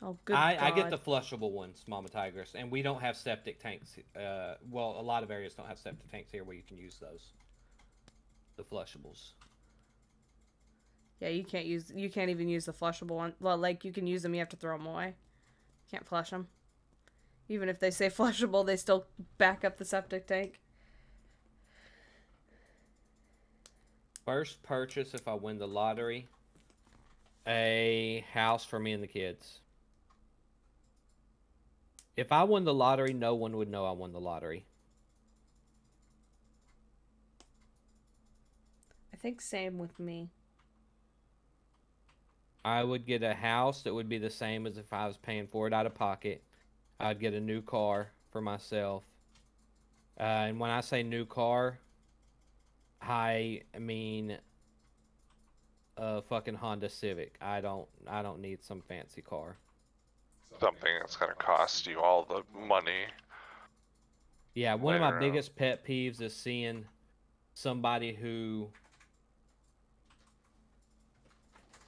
Oh, good God. I get the flushable ones, Mama Tigress, and we don't have septic tanks. Well, a lot of areas don't have septic tanks here where you can use those. The flushables. Yeah, you can't even use the flushable one. Well, like, you can use them, you have to throw them away. Can't flush them. Even if they say flushable, they still back up the septic tank. First purchase if I win the lottery. A house for me and the kids. If I won the lottery, no one would know I won the lottery. I think same with me. I would get a house that would be the same as if I was paying for it out of pocket. I'd get a new car for myself. And when I say new car, I mean a fucking Honda Civic. I don't need some fancy car. Something that's gonna cost you all the money. Yeah, one of my biggest pet peeves is seeing somebody who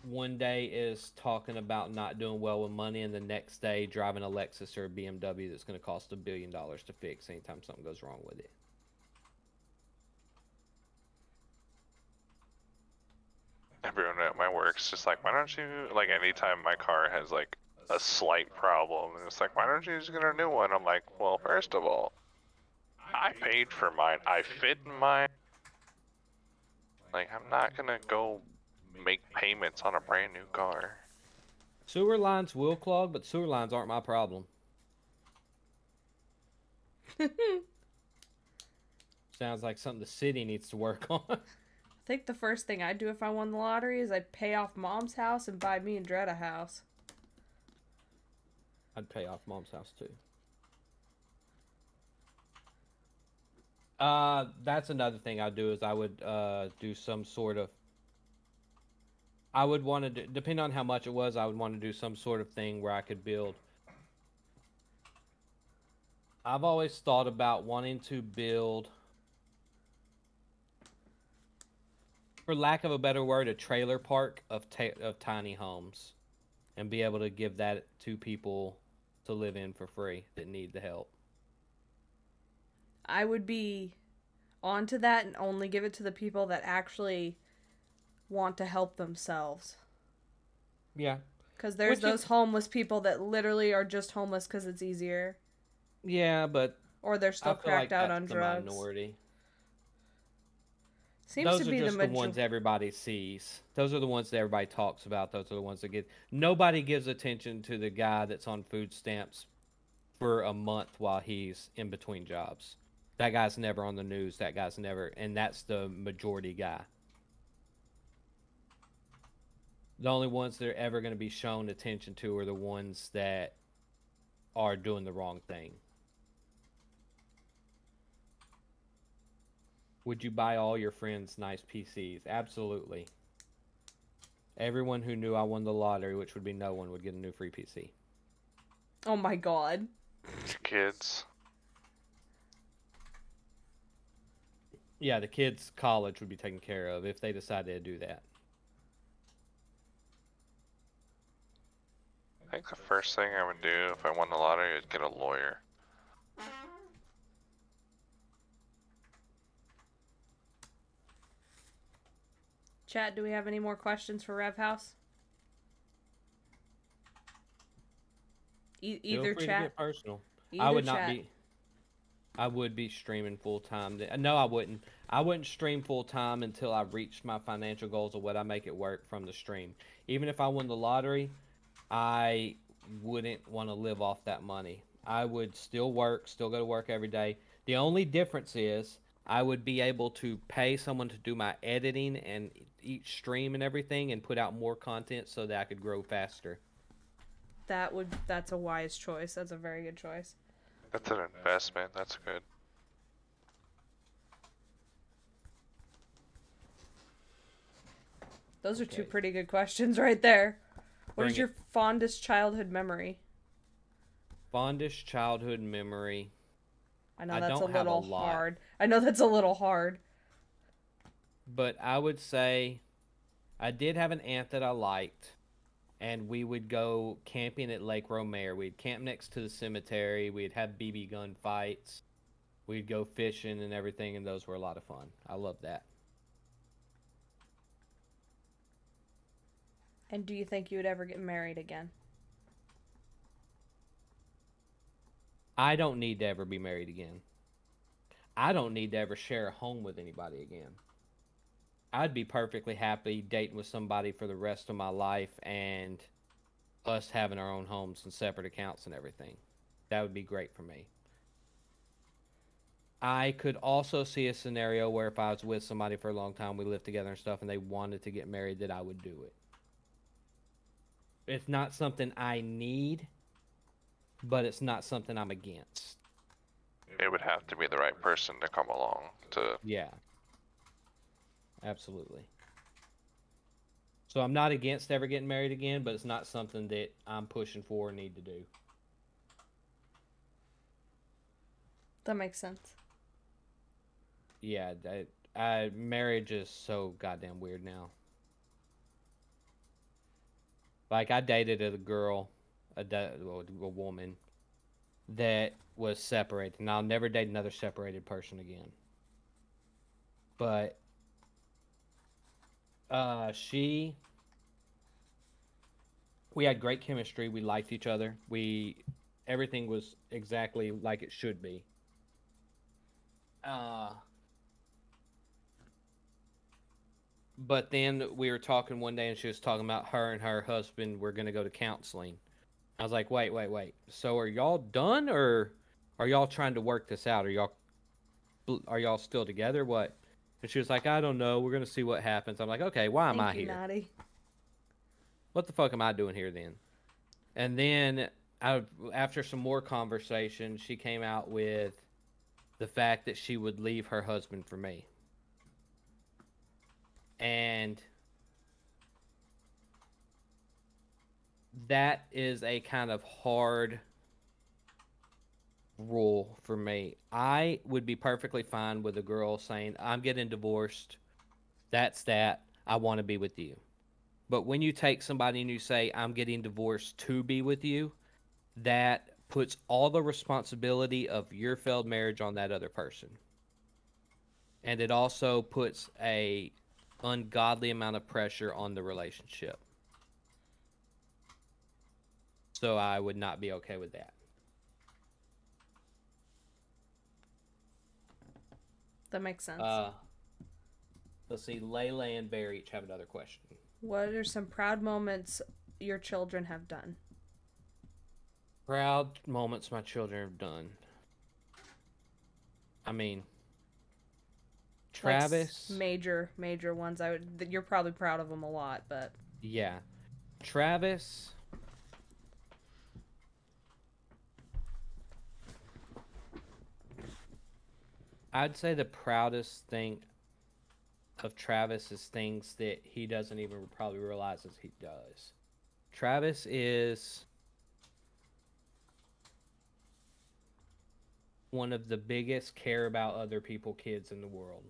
one day is talking about not doing well with money and the next day driving a Lexus or a BMW that's going to cost $1 billion to fix anytime something goes wrong with it. Everyone at my work's just like, why don't you, like, anytime my car has like a slight problem, and it's like, why don't you just get a new one? I'm like, well, first of all, I paid for mine. I fit in mine. Like, I'm not gonna go make payments on a brand new car. Sewer lines will clog, but sewer lines aren't my problem. Sounds like something the city needs to work on. I think the first thing I'd do if I won the lottery is I'd pay off Mom's house and buy me and Dred a house. I'd pay off Mom's house too. That's another thing I'd do is I would do some sort of. I would want to do, depending on how much it was, I would want to do some sort of thing where I could build. I've always thought about wanting to build, for lack of a better word, a trailer park of tiny homes, and be able to give that to people to live in for free that need the help. I would be onto that and only give it to the people that actually want to help themselves. Yeah. Because there's those homeless people that literally are just homeless because it's easier. Yeah, but or they're still cracked out on drugs. Minority. Seems those to are be just the ones everybody sees. Those are the ones that everybody talks about. Those are the ones that get. Nobody gives attention to the guy that's on food stamps for a month while he's in between jobs. That guy's never on the news. That guy's never, and that's the majority guy. The only ones that are ever going to be shown attention to are the ones that are doing the wrong thing. Would you buy all your friends nice PCs? Absolutely. Everyone who knew I won the lottery, which would be no one, would get a new free PC. Oh my god. Kids. Yeah, the kids' college would be taken care of if they decided to do that. I think the first thing I would do if I won the lottery is get a lawyer. Chat, do we have any more questions for Rev House? Either Feel free chat. to get personal. Either I would chat. not be. I would be streaming full time. No, I wouldn't. I wouldn't stream full time until I reached my financial goals of what I make it work from the stream. Even if I won the lottery, I wouldn't want to live off that money. I would still work, still go to work every day. The only difference is I would be able to pay someone to do my editing and each stream and everything and put out more content so that I could grow faster. That's a wise choice. That's a very good choice. That's an investment. That's good. Those are two Okay. pretty good questions right there. What is Bring your fondest childhood memory? Fondest childhood memory. I know I that's a don't have a little lot. hard. I know that's a little hard. But I would say I did have an aunt that I liked, and we would go camping at Lake Romare. We'd camp next to the cemetery. We'd have BB gun fights. We'd go fishing and everything, and those were a lot of fun. I love that. And do you think you would ever get married again? I don't need to ever be married again. I don't need to ever share a home with anybody again. I'd be perfectly happy dating with somebody for the rest of my life and us having our own homes and separate accounts and everything. That would be great for me. I could also see a scenario where if I was with somebody for a long time, we lived together and stuff, and they wanted to get married, that I would do it. It's not something I need, but it's not something I'm against. It would have to be the right person to come along to. Yeah. Absolutely. So I'm not against ever getting married again, but it's not something that I'm pushing for or need to do. That makes sense. Yeah, marriage is so goddamn weird now. Like, I dated a girl, a woman, that was separated, and I'll never date another separated person again. But we had great chemistry. We liked each other. Everything was exactly like it should be. But then we were talking one day, and she was talking about her and her husband were going to go to counseling. I was like, wait. So are y'all done, or are y'all trying to work this out? Are y'all still together? What? And she was like, I don't know. We're going to see what happens. I'm like, okay, why am I Thank you, here? Naughty. What the fuck am I doing here then? And then after some more conversation, she came out with the fact that she would leave her husband for me. And that is a kind of hard rule for me. I would be perfectly fine with a girl saying, I'm getting divorced. That's that. I want to be with you. But when you take somebody and you say, I'm getting divorced to be with you, that puts all the responsibility of your failed marriage on that other person. And it also puts a ungodly amount of pressure on the relationship. So I would not be okay with that. That makes sense. Let's see, Layla and Bear each have another question. What are some proud moments your children have done? Proud moments my children have done. I mean, Travis. Like major ones. You're probably proud of them a lot, but Yeah. Travis. I'd say the proudest thing of Travis is things that he doesn't even probably realize he does. Travis is one of the biggest care about other people kids in the world.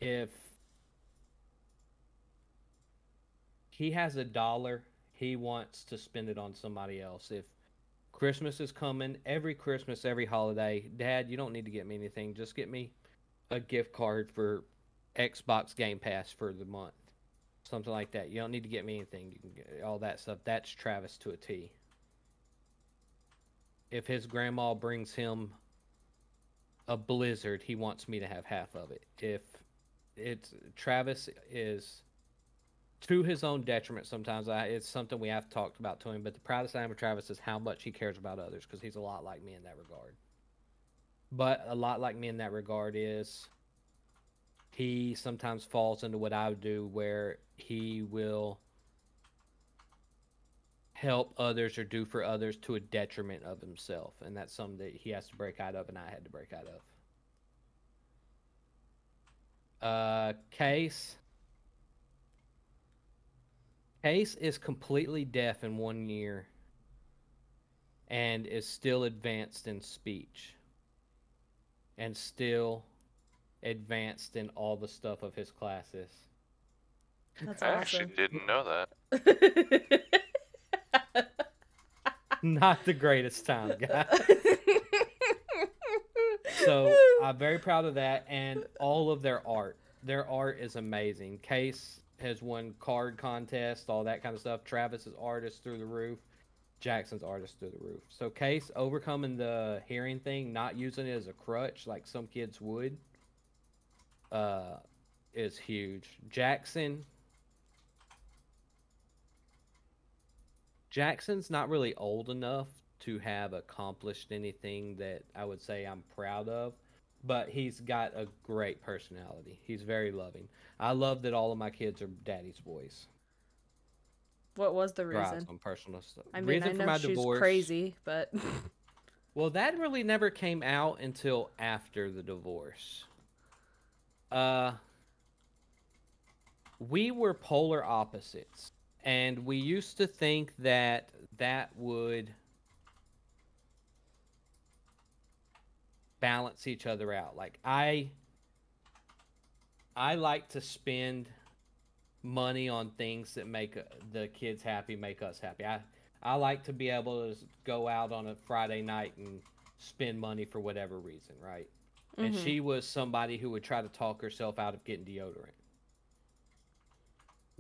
If he has $1, he wants to spend it on somebody else. If Christmas is coming, every Christmas, every holiday, Dad, you don't need to get me anything. Just get me a gift card for Xbox Game Pass for the month. Something like that. You don't need to get me anything. You can get all that stuff. That's Travis to a T. If his grandma brings him a Blizzard, he wants me to have half of it. If it's Travis is to his own detriment sometimes. It's something we have talked about to him, but the proudest I am of Travis is how much he cares about others because he's a lot like me in that regard. But a lot like me in that regard is he sometimes falls into what I would do where he will help others or do for others to a detriment of himself. And that's something that he has to break out of and I had to break out of. Case. Case is completely deaf in 1 year and is still advanced in speech and still advanced in all the stuff of his classes. That's I awesome. actually didn't know that. Not the greatest time, guys. So I'm very proud of that and all of their art. Their art is amazing. Case has won card contests, all that kind of stuff. Travis's art is through the roof. Jackson's art is through the roof. So Case overcoming the hearing thing, not using it as a crutch like some kids would, is huge. Jackson's not really old enough to have accomplished anything that I would say I'm proud of, but he's got a great personality. He's very loving. I love that all of my kids are daddy's boys. What was the Drives reason? on personal stuff. I mean, Reason I for know my she's divorce. crazy, but Well, that really never came out until after the divorce. We were polar opposites, and we used to think that that would balance each other out. Like I like to spend money on things that make the kids happy, make us happy. I like to be able to go out on a Friday night and spend money for whatever reason, right? And she was somebody who would try to talk herself out of getting deodorant.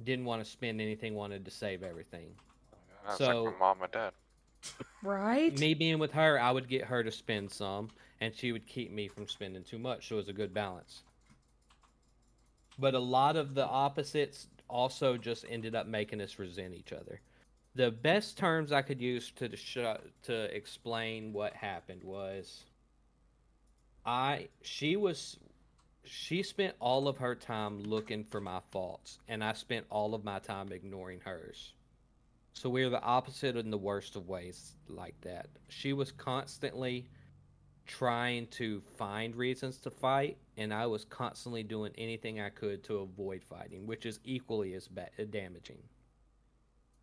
Didn't want to spend anything, wanted to save everything. That's So- like my mom and dad. right? Me being with her, I would get her to spend some, and she would keep me from spending too much. So it was a good balance. But a lot of the opposites also just ended up making us resent each other. The best terms I could use to explain what happened was she spent all of her time looking for my faults, and I spent all of my time ignoring hers. So we're the opposite in the worst of ways like that. She was constantly trying to find reasons to fight, and I was constantly doing anything I could to avoid fighting, which is equally as damaging.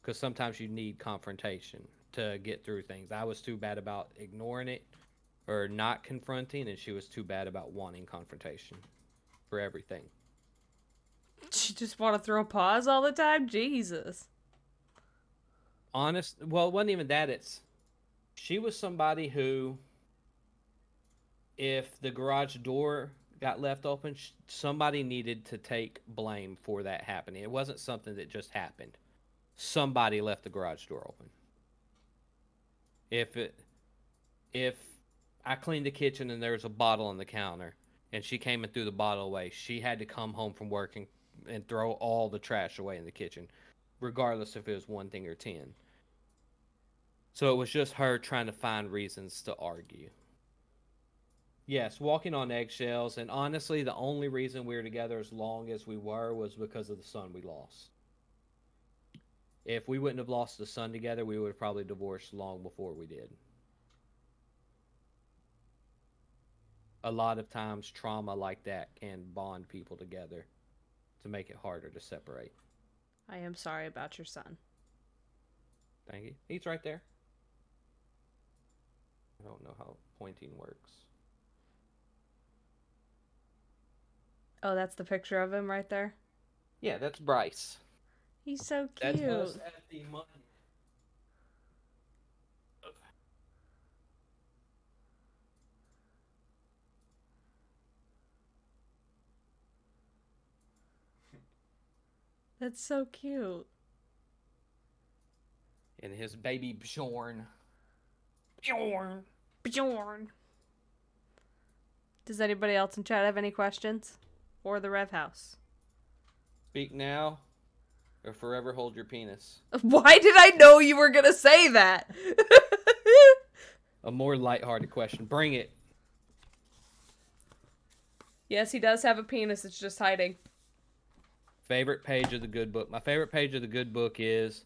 Because sometimes you need confrontation to get through things. I was too bad about ignoring it or not confronting, and she was too bad about wanting confrontation for everything. She just want to throw paws all the time? Jesus. Well, it wasn't even that. She was somebody who, if the garage door got left open, somebody needed to take blame for that happening. It wasn't something that just happened. Somebody left the garage door open. If I cleaned the kitchen and there was a bottle on the counter and she came and threw the bottle away, she had to come home from work and throw all the trash away in the kitchen, regardless if it was one thing or 10. So it was just her trying to find reasons to argue. Yes, walking on eggshells, and honestly, the only reason we were together as long as we were was because of the son we lost. If we wouldn't have lost the son together, we would have probably divorced long before we did. A lot of times, trauma like that can bond people together to make it harder to separate. I am sorry about your son. Thank you. He's right there. I don't know how pointing works. Oh, that's the picture of him right there? Yeah, that's Bryce. He's so That's cute. us at the money. That's so cute. And his baby Bjorn. Bjorn. Bjorn. Does anybody else in chat have any questions? For the Rev House? Speak now or forever hold your penis. Why did I know you were gonna say that? A more lighthearted question. Bring it. Yes, he does have a penis. It's just hiding. Favorite page of the good book. My favorite page of the good book is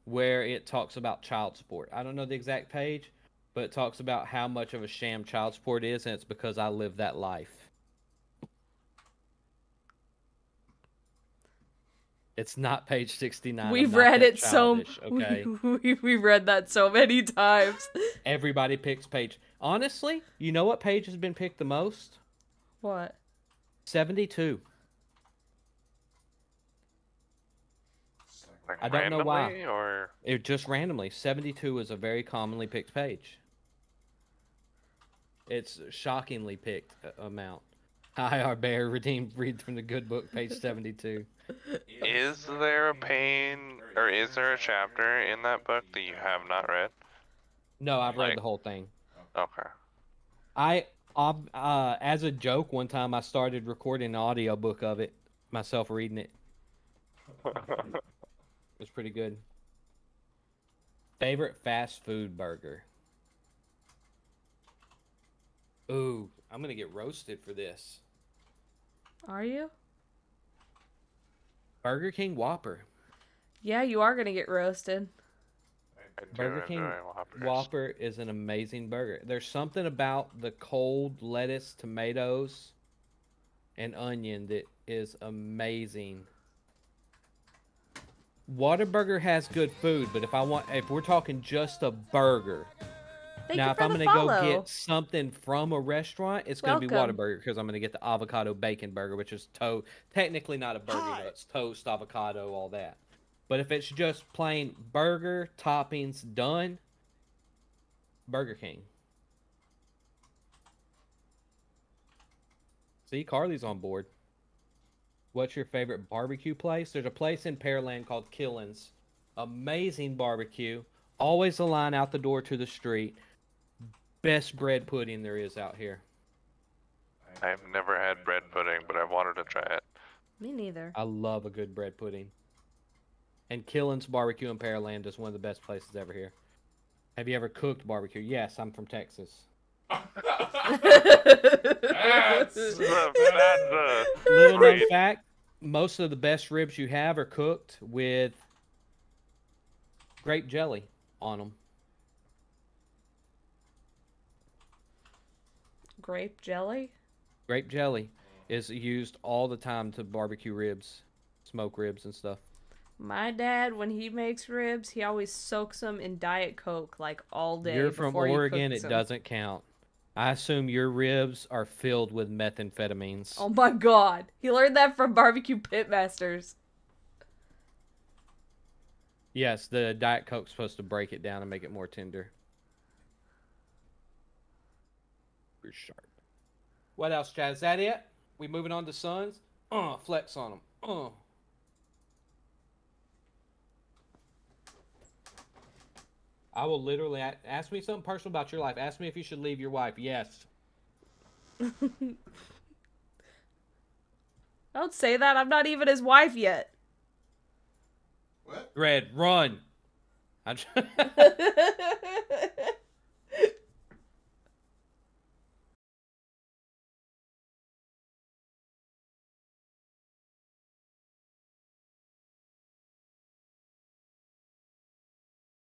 where it talks about child support. I don't know the exact page, but it talks about how much of a sham child support is, and it's because I lived that life. It's not page 69. We've I'm not read that it so childish, okay? we've read that so many times. Everybody picks page. Honestly, you know what page has been picked the most? What? 72. Like I don't know why. randomly, or It just randomly. 72 is a very commonly picked page. It's a shockingly picked amount. Hi, our bear redeemed. Read from the good book, page 72. is there a or is there a chapter in that book that you have not read? No, I've read Like- the whole thing. Okay. As a joke, one time I started recording an audiobook of it, myself reading it. It was pretty good. Favorite fast food burger? Ooh, I'm gonna get roasted for this. Are you? Burger King Whopper. Yeah, you are gonna get roasted. I do Burger King enjoy Whoppers. Whopper is an amazing burger. There's something about the cold lettuce, tomatoes, and onion that is amazing. Whataburger has good food, but if we're talking just a burger, Thank now you if for I'm the gonna follow. go get something from a restaurant, it's gonna be Welcome. Whataburger because I'm gonna get the avocado bacon burger, which is technically not a burger, though. It's toast, avocado, all that. But if it's just plain burger toppings done, Burger King. See, Carly's on board. What's your favorite barbecue place? There's a place in Pearland called Killen's. Amazing barbecue. Always a line out the door to the street. Best bread pudding there is out here. I've never had bread pudding, but I've wanted to try it. Me neither. I love a good bread pudding. And Killen's Barbecue in Pearland is one of the best places ever here. Have you ever cooked barbecue? Yes, I'm from Texas. That's Little known great. fact, most of the best ribs you have are cooked with grape jelly on them. Grape jelly? Grape jelly is used all the time to barbecue ribs, smoke ribs and stuff. My dad, when he makes ribs, he always soaks them in Diet Coke like all day. You're from before he Oregon, cooks it 'em. doesn't count. I assume your ribs are filled with methamphetamines. Oh my god. He learned that from barbecue pitmasters. Yes, the Diet Coke's supposed to break it down and make it more tender. Pretty sharp. What else, Chad? Is that it? We moving on to Suns? Flex on them. I will literally ask me something personal about your life. Ask me if you should leave your wife. Yes. Don't say that. I'm not even his wife yet. What? Red, run.